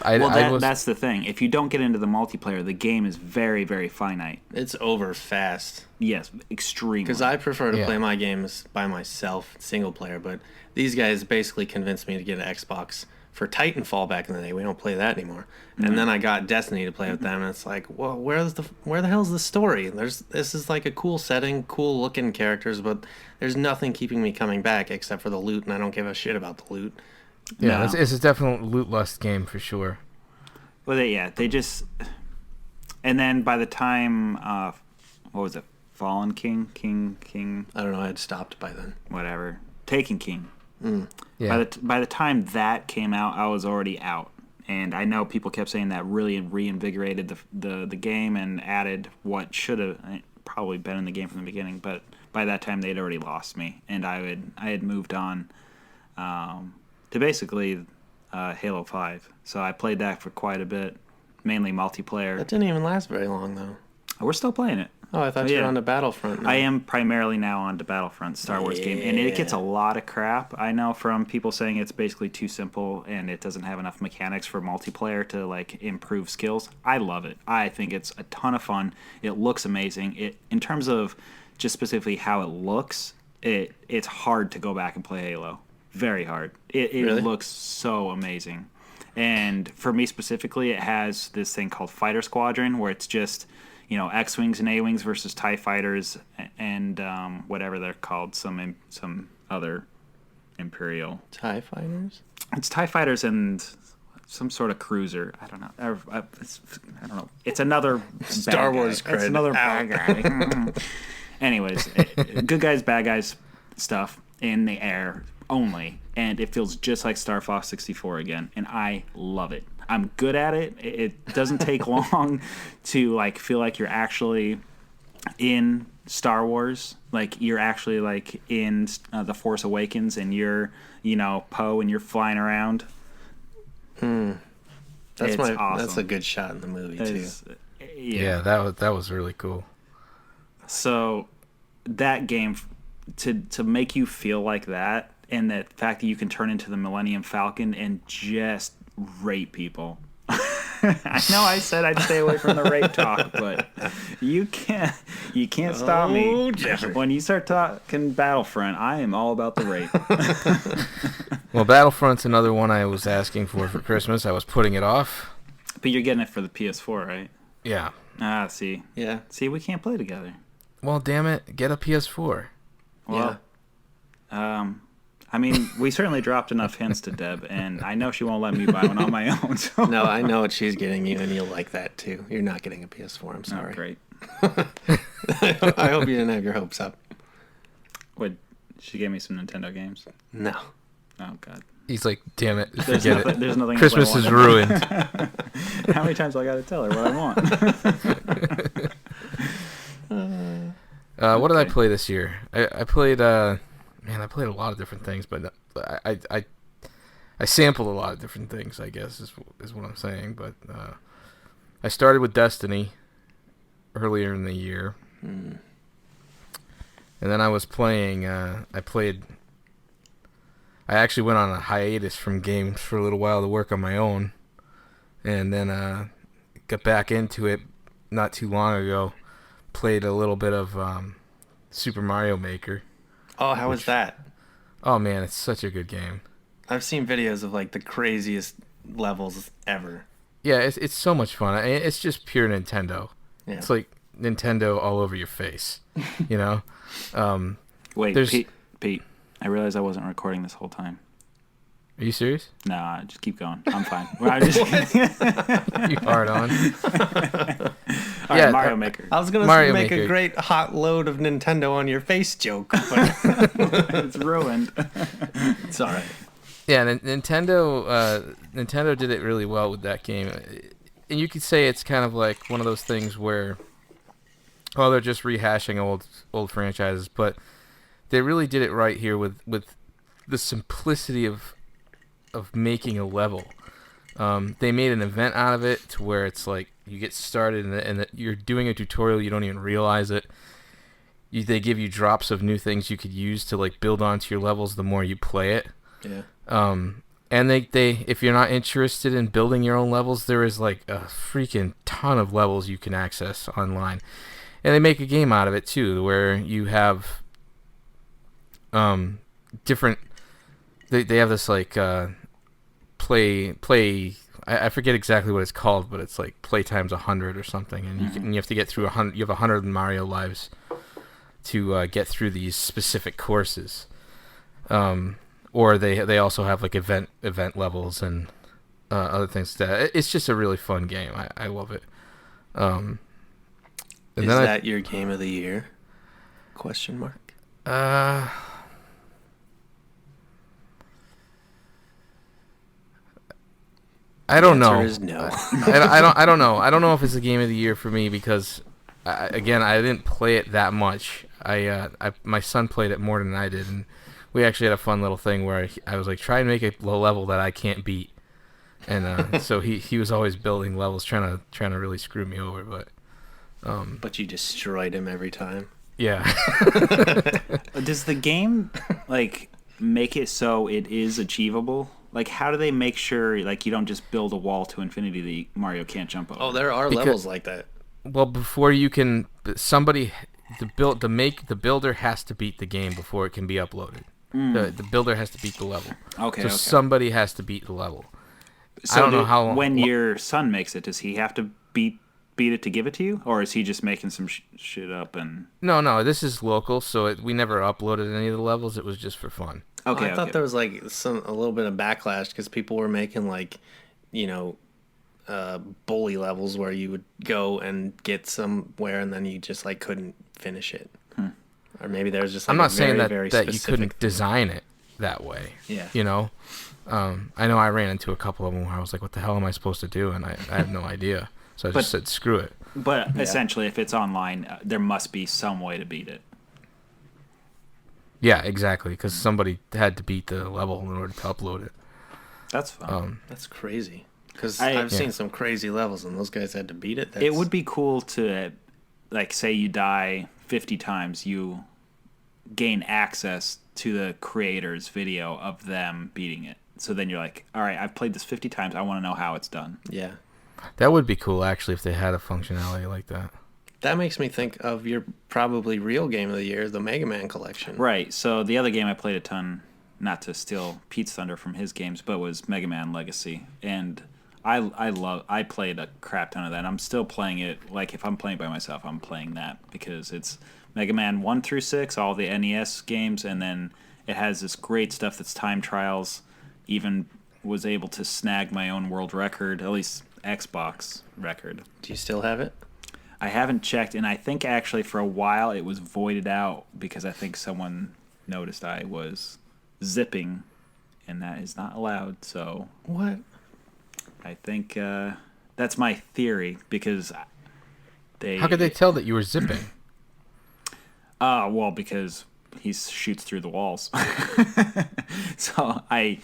That's the thing. If you don't get into the multiplayer, the game is very, very finite. It's over fast. Yes, extremely. Because I prefer to play my games by myself, single player, but these guys basically convinced me to get an Xbox for Titanfall back in the day. We don't play that anymore. Mm-hmm. And then I got Destiny to play with them, and it's like, well, where the hell's the story? This is like a cool setting, cool looking characters, but there's nothing keeping me coming back except for the loot, and I don't give a shit about the loot. Yeah, it's a definite loot lust game for sure. Well, they just, and then by the time, what was it, Fallen King? I don't know. I had stopped by then. Whatever, Taken King. Yeah. By the time that came out, I was already out, and I know people kept saying that really reinvigorated the game and added what should have probably been in the game from the beginning. But by that time, they'd already lost me, and I had moved on. To basically Halo 5. So I played that for quite a bit, mainly multiplayer. That didn't even last very long, though. We're still playing it. Oh, I thought you were on the Battlefront now. I am primarily now on the Battlefront Star Wars game, and it gets a lot of crap. I know from people saying it's basically too simple and it doesn't have enough mechanics for multiplayer to improve skills. I love it. I think it's a ton of fun. It looks amazing. In terms of just specifically how it looks, it's hard to go back and play Halo. Very hard. It really? Looks so amazing. And for me specifically, it has this thing called Fighter Squadron, where it's just, X-Wings and A-Wings versus TIE Fighters and whatever they're called, some other Imperial. TIE Fighters? It's TIE Fighters and some sort of cruiser. I don't know. I don't know. It's another Star Wars credit. It's another bad guy. Anyways, good guys, bad guys stuff in the air only, and it feels just like Star Fox 64 again, and I love it. I'm good at it. It doesn't take long to feel like you're actually in Star Wars, like you're actually in The Force Awakens, and you're Poe, and you're flying around. That's awesome. That's a good shot in the movie too. Yeah, that was really cool. So that game to make you feel like that. And the fact that you can turn into the Millennium Falcon and just rape people. I know I said I'd stay away from the rape talk, but you can't stop me. Jeffrey. When you start talking Battlefront, I am all about the rape. Well, Battlefront's another one I was asking for Christmas. I was putting it off. But you're getting it for the PS4, right? Yeah. See. Yeah. See, we can't play together. Well, damn it, get a PS4. Well, I mean, we certainly dropped enough hints to Deb, and I know she won't let me buy one on my own. So. No, I know what she's getting you, and you'll like that too. You're not getting a PS4. I'm sorry. Oh, great. I hope you didn't have your hopes up. What? She gave me some Nintendo games. No. Oh God. He's like, damn it, forget it. There's nothing. Christmas is ruined. How many times do I got to tell her what I want? What did I play this year? I played. I played a lot of different things, but I sampled a lot of different things, I guess, is what I'm saying. But I started with Destiny earlier in the year. And And then I was playing. I actually went on a hiatus from games for a little while to work on my own, and then got back into it not too long ago. Played a little bit of Super Mario Maker. Oh, how was that? Oh man, it's such a good game. I've seen videos of like the craziest levels ever. Yeah, it's so much fun. It's just pure Nintendo. Yeah. It's like Nintendo all over your face, you know? Wait, Pete, I realized I wasn't recording this whole time. Are you serious? No, just keep going. I'm fine. I'm just You hard on. All right, Mario Maker. I was going to make a great hot load of Nintendo on your face joke, but it's ruined. It's all right. Yeah, Nintendo did it really well with that game. And you could say it's kind of like one of those things where, oh, they're just rehashing old franchises, but they really did it right here with the simplicity of making a level. They made an event out of it to where it's like you get started and you're doing a tutorial, you don't even realize it. They give you drops of new things you could use to like build onto your levels the more you play it. yeah. And they if you're not interested in building your own levels, there is like a freaking ton of levels you can access online. And they make a game out of it too, where you have different. They have this like play. I forget exactly what it's called, but it's like play times 100 or something, and you have to get through 100. You have 100 Mario lives to get through these specific courses. Or they also have like event levels and other things. It's just a really fun game. I love it. Is that your game of the year? Question mark. I don't know. The answer is no. I don't know. I don't know if it's the game of the year for me because, I didn't play it that much. My son played it more than I did, and we actually had a fun little thing where I was like, try and make a level that I can't beat, and so he was always building levels, trying to really screw me over, but. But you destroyed him every time. Yeah. Does the game like make it so it is achievable? Like, how do they make sure like you don't just build a wall to infinity that Mario can't jump over? Oh, there are levels like that. Well, before you can, the builder has to beat the game before it can be uploaded. The builder has to beat the level. Okay. Somebody has to beat the level. So I don't know how long. When your son makes it, does he have to beat it to give it to you, or is he just making some shit up and? No. This is local, so we never uploaded any of the levels. It was just for fun. Okay. I thought there was like a little bit of backlash because people were making like, bully levels where you would go and get somewhere and then you just like couldn't finish it. Or maybe there's just like I'm not saying very that you couldn't thing. design it that way. Yeah. I know I ran into a couple of them where I was like, what the hell am I supposed to do? And I have no idea. So I just said, screw it. But essentially, if it's online, there must be some way to beat it. Yeah, exactly, because somebody had to beat the level in order to upload it. That's fun. That's crazy. Because I've seen some crazy levels, and those guys had to beat it. It would be cool to, like, say you die 50 times, you gain access to the creator's video of them beating it. So then you're like, all right, I've played this 50 times. I want to know how it's done. Yeah. That would be cool, actually, if they had a functionality like that. That makes me think of your probably real game of the year, the Mega Man collection. Right. So the other game I played a ton, not to steal Pete's thunder from his games, but was Mega Man Legacy. And I played a crap ton of that. I'm still playing it. Like, if I'm playing by myself, I'm playing that because it's Mega Man 1 through 6, all the NES games, and then it has this great stuff that's time trials. Even was able to snag my own world record, at least Xbox record. Do you still have it? I haven't checked, and I think actually for a while it was voided out because I think someone noticed I was zipping, and that is not allowed. So what? I think that's my theory because they. How could they tell that you were zipping? Well, because he shoots through the walls. So I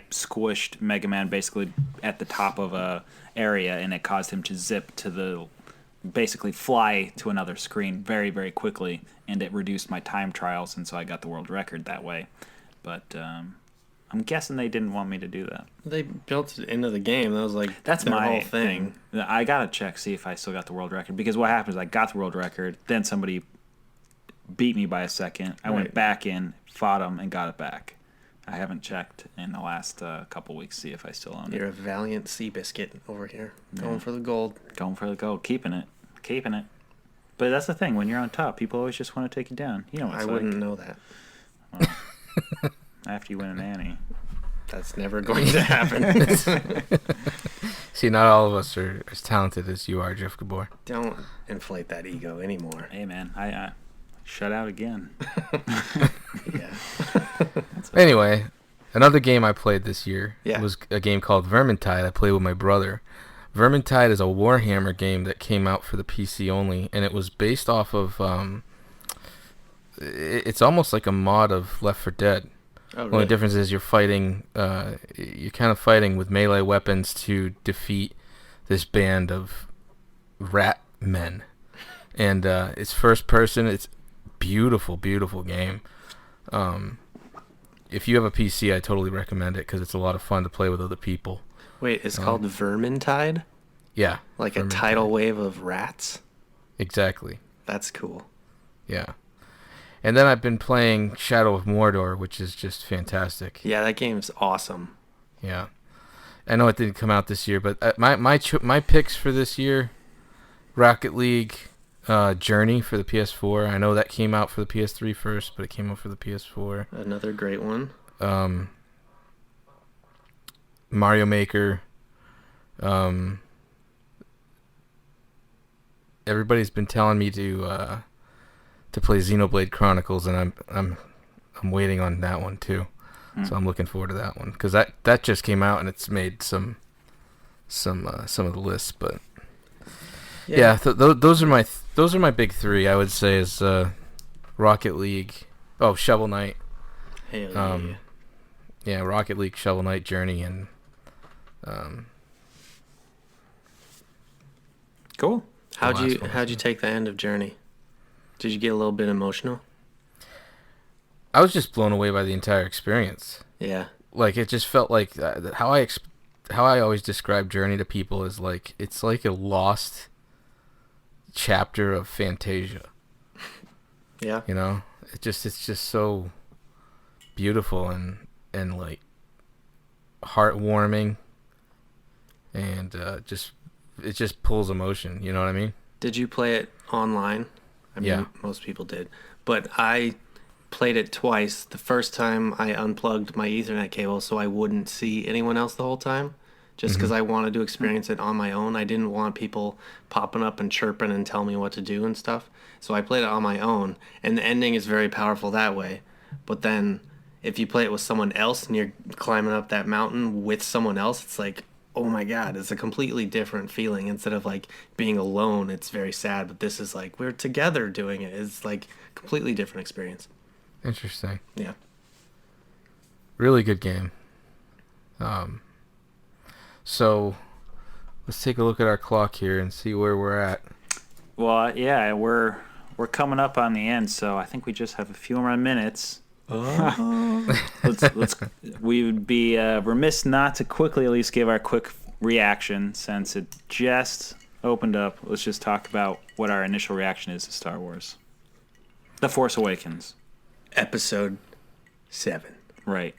squished Mega Man basically at the top of a area, and it caused him to zip to the basically fly to another screen very, very quickly, and it reduced my time trials, and so I got the world record that way. But I'm guessing they didn't want me to do that. They built it into the game. That was like That's their my whole thing. I gotta check, see if I still got the world record, because what happens is I got the world record, then somebody beat me by a second. I went back in, fought them, and got it back. I haven't checked in the last couple weeks, see if I still own it. You're a valiant sea biscuit over here, going for the gold. Going for the gold, keeping it. But that's the thing, when you're on top, people always just want to take you down. You know what it's I wouldn't know that. Well, after you win an Annie. That's never going to happen. See, not all of us are as talented as you are, Jeff Gabor. Don't inflate that ego anymore. Hey, man, I shut out again. Yeah. Anyway, another game I played this year Yeah. was a game called Vermintide. I played with my brother. Vermintide is a Warhammer game that came out for the PC only, and it was based off of it's almost like a mod of Left 4 Dead. Oh, really? Only difference is you're fighting you're kind of fighting with melee weapons to defeat this band of rat men. And it's first person. It's beautiful game. If you have a PC, I totally recommend it because it's a lot of fun to play with other people. Wait, it's called Vermintide? Yeah. Like Vermintide. a tidal wave of rats? Exactly. That's cool. Yeah. And then I've been playing Shadow of Mordor, which is just fantastic. Yeah, that game's awesome. Yeah. I know it didn't come out this year, but my picks for this year, Rocket League, Journey for the PS4. I know that came out for the PS3 first, but it came out for the PS4. Another great one. Mario Maker. Everybody's been telling me to play Xenoblade Chronicles, and I'm waiting on that one too. So I'm looking forward to that one because that just came out and it's made some of the lists. But yeah, those are my big three. I would say is Rocket League. Oh, Shovel Knight. Hell yeah. Yeah, Rocket League, Shovel Knight, Journey, and Cool. How'd you take the end of Journey? Did you get a little bit emotional? I was just blown away by the entire experience. Yeah. Like it just felt like how I always describe Journey to people is like it's like a lost chapter of Fantasia. Yeah. You know, it's just so beautiful and like heartwarming, and it just pulls emotion. You know what I mean? Did you play it online? I mean, Yeah. most people did. But I played it twice. The first time I unplugged my Ethernet cable so I wouldn't see anyone else the whole time, just because I wanted to experience it on my own. I didn't want people popping up and chirping and telling me what to do and stuff. So I played it on my own, and the ending is very powerful that way. But then if you play it with someone else and you're climbing up that mountain with someone else, it's like, oh my God, it's a completely different feeling. Instead of like being alone, it's very sad, but this is like we're together doing it. It's like a completely different experience. Interesting. Yeah. Really good game. So let's take a look at our clock here and see where we're at. Well, yeah, we're coming up on the end, so I think we just have a few more minutes. We would be remiss not to quickly at least give our quick reaction since it just opened up. Let's just talk about what our initial reaction is to Star Wars. The Force Awakens. Episode 7. Right.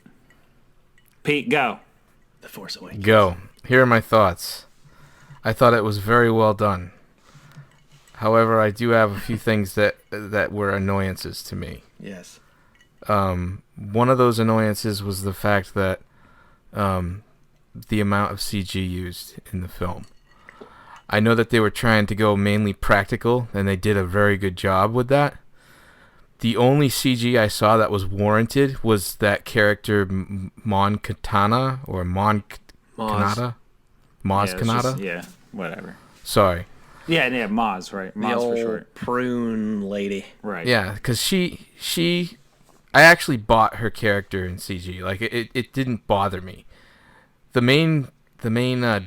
Pete, go. The Force Awakens. Go. Here are my thoughts. I thought it was very well done. However, I do have a few things that were annoyances to me. Yes. One of those annoyances was the fact that the amount of CG used in the film. I know that they were trying to go mainly practical, and they did a very good job with that. The only CG I saw that was warranted was that character Mon Katana or Mon Kanata. Maz Kanata? Yeah, whatever. Sorry. Yeah, Maz, right? The Maz for old short. prune lady. Right. Yeah, because I actually bought her character in CG. Like it didn't bother me. The main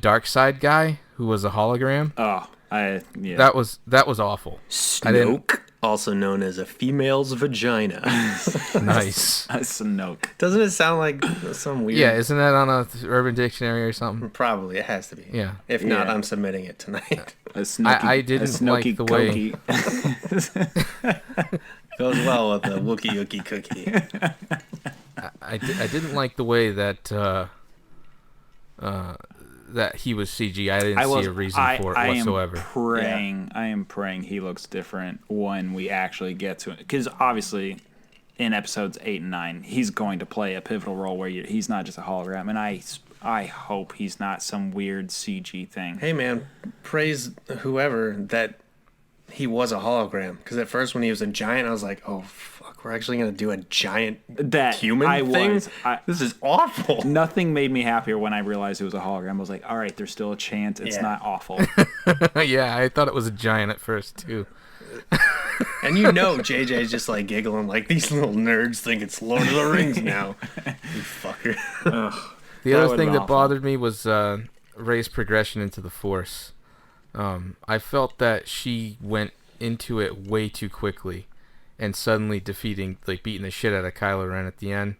dark side guy who was a hologram. Oh, Yeah. That was awful. Snoke, also known as a female's vagina. Nice. Snoke. Doesn't it sound like some weird? Yeah, isn't that on a Urban Dictionary or something? Probably, it has to be. Yeah. If not, I'm submitting it tonight. I didn't like the way. Goes well with the Wookie Yookie cookie. I didn't like the way that that he was CG. I didn't see a reason for it whatsoever. I am praying he looks different when we actually get to it. Because obviously, in episodes 8 and 9, he's going to play a pivotal role where he's not just a hologram. And I hope he's not some weird CG thing. Hey, man, praise whoever that he was a hologram. Because at first when he was a giant, I was like, oh, fuck, we're actually going to do a giant human thing? This is awful. Nothing made me happier when I realized it was a hologram. I was like, all right, there's still a chance. It's not awful. Yeah, I thought it was a giant at first, too. And JJ's just like giggling like, these little nerds think it's Lord of the Rings now. You fucker. The other thing that bothered me was Rey's progression into the Force. I felt that she went into it way too quickly and suddenly beating the shit out of Kylo Ren at the end.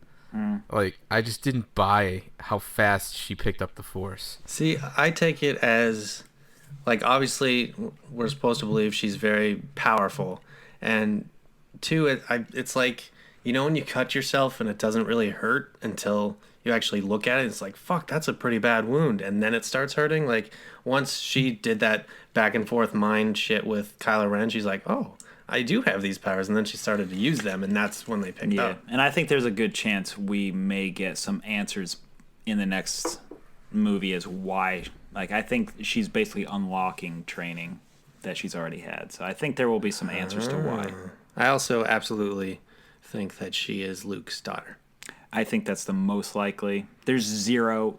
Like, I just didn't buy how fast she picked up the Force. See, I take it as, like, obviously we're supposed to believe she's very powerful. And two, it's like, when you cut yourself and it doesn't really hurt until you actually look at it, it's like, fuck, that's a pretty bad wound. And then it starts hurting. Like, once she did that back and forth mind shit with Kylo Ren, she's like, oh, I do have these powers. And then she started to use them, and that's when they picked up. And I think there's a good chance we may get some answers in the next movie as why. Like, I think she's basically unlocking training that she's already had. So I think there will be some answers to why. I also absolutely think that she is Luke's daughter. I think that's the most likely. There's zero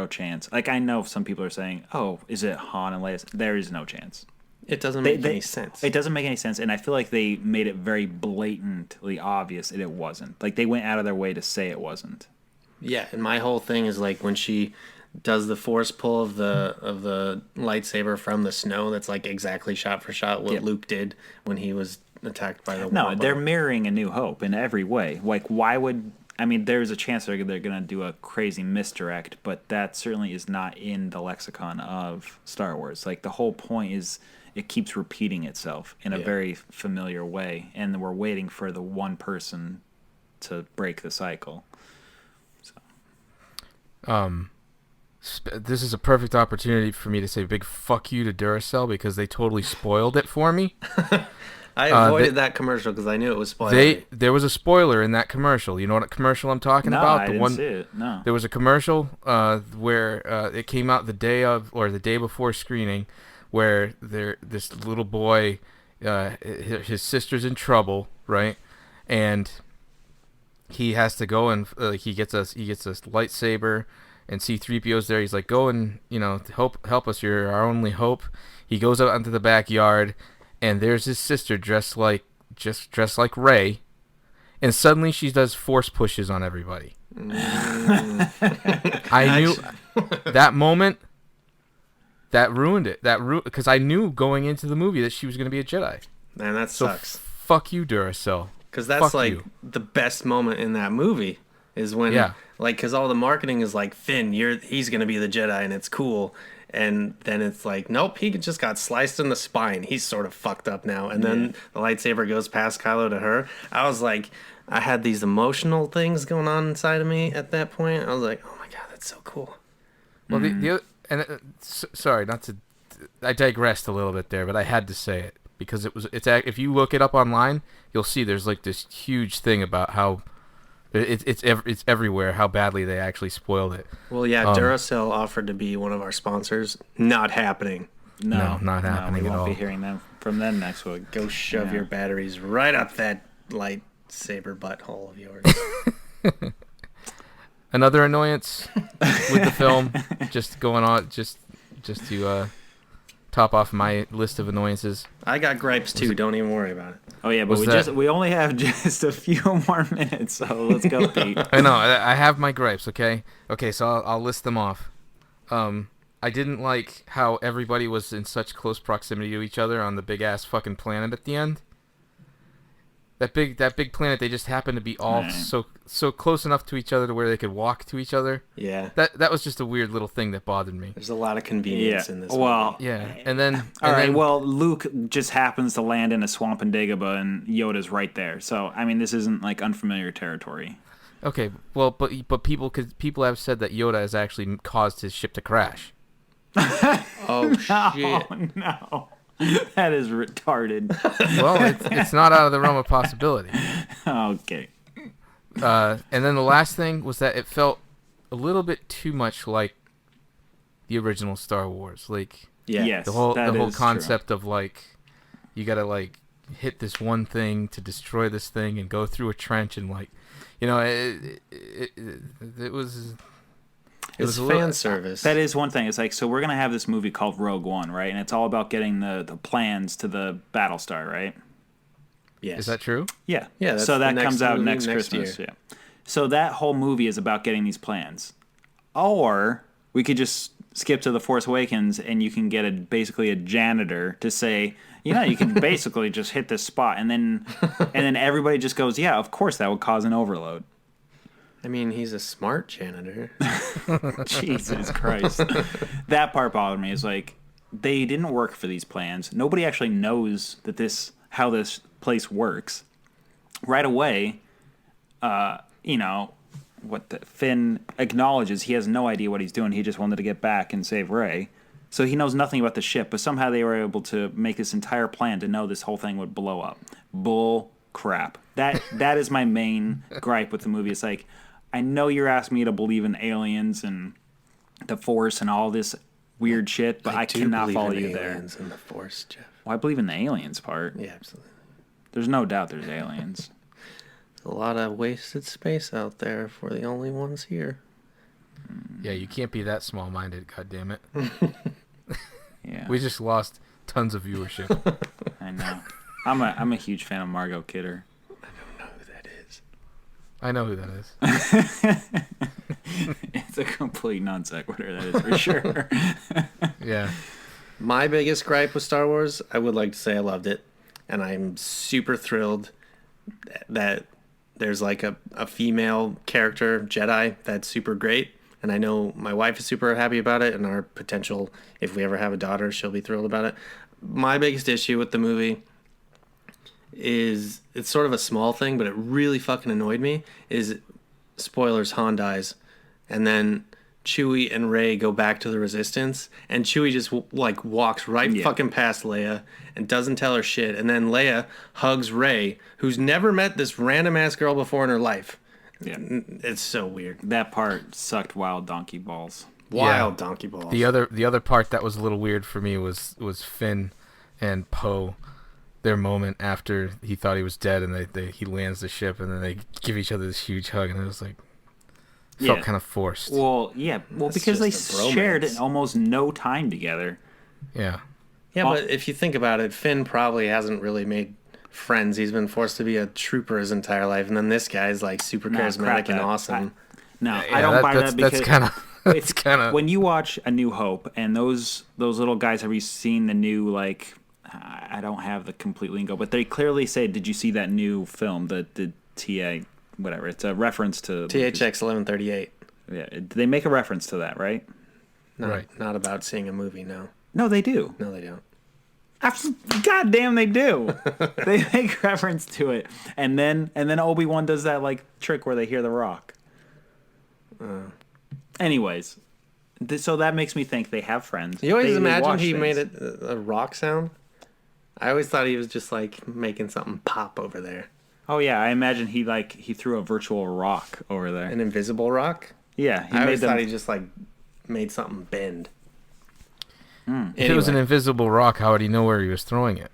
chance. Like, I know some people are saying, oh, is it Han and Leia? There is no chance. It doesn't make any sense. It doesn't make any sense, and I feel like they made it very blatantly obvious that it wasn't. Like, they went out of their way to say it wasn't. Yeah, and my whole thing is, like, when she does the force pull of the lightsaber from the snow, that's, like, exactly shot for shot what Luke did when he was attacked by the Wampa. They're mirroring A New Hope in every way. Like, why would... I mean, there's a chance they're going to do a crazy misdirect, but that certainly is not in the lexicon of Star Wars. Like, the whole point is it keeps repeating itself in a very familiar way, and we're waiting for the one person to break the cycle. So. This is a perfect opportunity for me to say a big fuck you to Duracell because they totally spoiled it for me. I avoided that commercial because I knew it was spoiler. There was a spoiler in that commercial. You know what commercial I'm talking about? I didn't see it. No. There was a commercial where it came out the day before screening, where this little boy, his sister's in trouble, right? And he has to go and he gets a lightsaber, and C-3PO's there. He's like, go and help us. You're our only hope. He goes out into the backyard. And there's his sister dressed like Rey, and suddenly she does force pushes on everybody. I knew that moment. That ruined it. Because I knew going into the movie that she was going to be a Jedi. Man, that sucks. So fuck you, Duracell. Because that's the best moment in that movie is when because all the marketing is like, Finn, he's going to be the Jedi, and it's cool. And then it's like, nope, he just got sliced in the spine. He's sort of fucked up now. And then the lightsaber goes past Kylo to her. I was like, I had these emotional things going on inside of me at that point. I was like, oh my God, that's so cool. Well, sorry, I digressed a little bit there, but I had to say it because it's if you look it up online, you'll see there's like this huge thing about how it's everywhere how badly they actually spoiled it. Well, yeah, Duracell offered to be one of our sponsors. Not happening. No, not happening at all. We won't all. be hearing from them next week. Go shove your batteries right up that lightsaber butthole of yours. Another annoyance with the film, just going on, just to top off my list of annoyances. I got gripes too. Don't even worry about it. Oh yeah, but we only have just a few more minutes, so let's go, Pete. I know. I have my gripes. Okay, so I'll list them off. I didn't like how everybody was in such close proximity to each other on the big ass fucking planet at the end. That big planet, they just happened to be all so close enough to each other to where they could walk to each other. Yeah. That was just a weird little thing that bothered me. There's a lot of convenience in this well, movie. Yeah, and then well, Luke just happens to land in a swamp in Dagobah, and Yoda's right there. So, I mean, this isn't like unfamiliar territory. Okay, well, but people have said that Yoda has actually caused his ship to crash. Oh shit! No. That is retarded. Well, it's not out of the realm of possibility. Okay. And then the last thing was that it felt a little bit too much like the original Star Wars. Like, Yes, the whole true. concept of like, you gotta like hit this one thing to destroy this thing and go through a trench and like, you know, it was. It's fan service. That is one thing. It's like, so we're going to have this movie called Rogue One, right? And it's all about getting the plans to the Battlestar, right? Yes. Is that true? Yeah. Yeah, that's so that the comes next out movie next next Christmas. year. Yeah. So that whole movie is about getting these plans. Or we could just skip to The Force Awakens and you can get basically a janitor to say, you know, you can basically just hit this spot. And then everybody just goes, yeah, of course that would cause an overload. I mean, he's a smart janitor. Jesus Christ. That part bothered me. Is like, they didn't work for these plans. Nobody actually knows how this place works. Right away, Finn acknowledges he has no idea what he's doing. He just wanted to get back and save Rey. So he knows nothing about the ship, but somehow they were able to make this entire plan to know this whole thing would blow up. Bull crap. That is my main gripe with the movie. It's like, I know you're asking me to believe in aliens and the Force and all this weird shit, but I cannot follow you there. Aliens and the Force, Jeff. Well, I believe in the aliens part. Yeah, absolutely. There's no doubt there's aliens. A lot of wasted space out there if we're the only ones here. Yeah, you can't be that small-minded, goddammit. Yeah. We just lost tons of viewership. I know. I'm a huge fan of Margot Kidder. I know who that is. It's a complete non sequitur, that is for sure. Yeah. My biggest gripe with Star Wars, I would like to say I loved it. And I'm super thrilled that there's like a female character, Jedi, that's super great. And I know my wife is super happy about it, and our potential, if we ever have a daughter, she'll be thrilled about it. My biggest issue with the movie is, it's sort of a small thing, but it really fucking annoyed me, is, spoilers, Han dies. And then Chewie and Rey go back to the Resistance, and Chewie just like walks right fucking past Leia and doesn't tell her shit. And then Leia hugs Rey, who's never met this random ass girl before in her life. Yeah. It's so weird. That part sucked wild donkey balls. Wild donkey balls. The other part that was a little weird for me was Finn and Poe, their moment after he thought he was dead, and he lands the ship, and then they give each other this huge hug, and it was like, felt kind of forced. Well, yeah, because they shared almost no time together. Yeah. Yeah, but if you think about it, Finn probably hasn't really made friends. He's been forced to be a trooper his entire life, and then this guy's like super charismatic and awesome. I don't buy that because that's kind of when you watch A New Hope and those little guys. Have you seen the new, like, I don't have the complete lingo, but they clearly say, "Did you see that new film, the TA whatever?" It's a reference to THX 1138. Yeah, they make a reference to that, right? Not about seeing a movie. No, they do. No, they don't. God damn, they do. They make reference to it, and then Obi-Wan does that like trick where they hear the rock. Anyways, so that makes me think they have friends. You always imagined he made it a rock sound? I always thought he was just like making something pop over there. Oh yeah, I imagine he threw a virtual rock over there. An invisible rock? Yeah, I always thought he just like made something bend. If it was an invisible rock, how would he know where he was throwing it?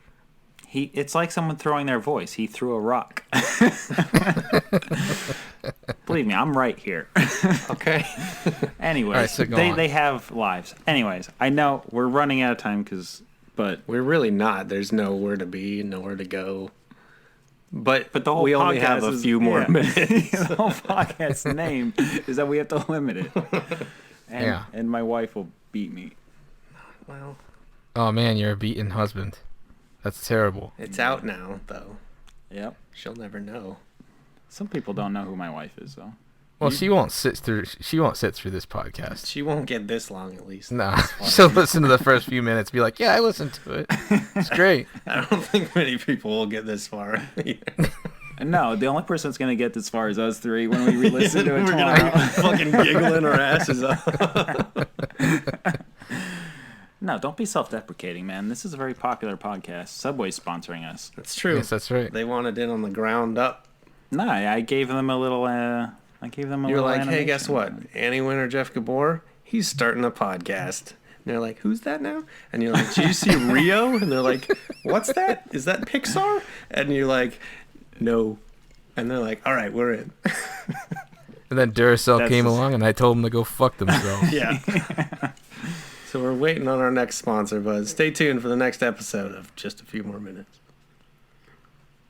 It's like someone throwing their voice. He threw a rock. Believe me, I'm right here. Okay. Anyways, right, so they have lives. Anyways, I know we're running out of time but we're really not. There's nowhere to be, nowhere to go. But the whole we only podcast have a few more minutes. The whole podcast's name is that we have to limit it. And my wife will beat me. Well, Oh man, you're a beaten husband. That's terrible. it's out now, though. Yep. She'll never know. Some people don't know who my wife is, though. Well, she won't sit through this podcast. She won't get this long, at least. Nah, she'll listen to the first few minutes, be like, "Yeah, I listened to it. It's great." I don't think many people will get this far either. No, the only person that's going to get this far is us three when we re-listen to it We're tomorrow. gonna be fucking giggling our asses off. No, don't be self-deprecating, man. This is a very popular podcast. Subway's sponsoring us. That's true. Yes, that's right. They wanted in on the ground up. No, I gave them a little. You're like, hey, guess animation. what? Annie Winter, Jeff Gabor, he's starting a podcast. And they're like, who's that now? And you're like, did you see Rio? And they're like, what's that? Is that Pixar? And you're like, no. And they're like, all right, we're in. And then Duracell That's came just- along, and I told them to go fuck themselves. Yeah. So we're waiting on our next sponsor, but stay tuned for the next episode of Just a Few More Minutes.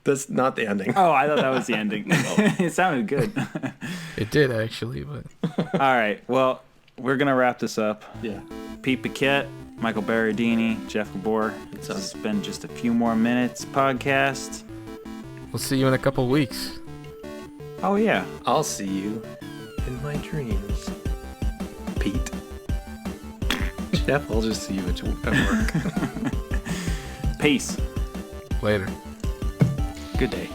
That's not the ending. Oh, I thought that was the ending. It sounded good. It did actually, but All right. Well, we're gonna wrap this up. Yeah. Pete Paquette, Michael Berardini, Jeff Gabor. This has been Just a Few More Minutes podcast. we'll see you in a couple weeks. Oh yeah. I'll see you in my dreams. Pete. Jeff, I'll just see you at work. Peace. Later. Good day.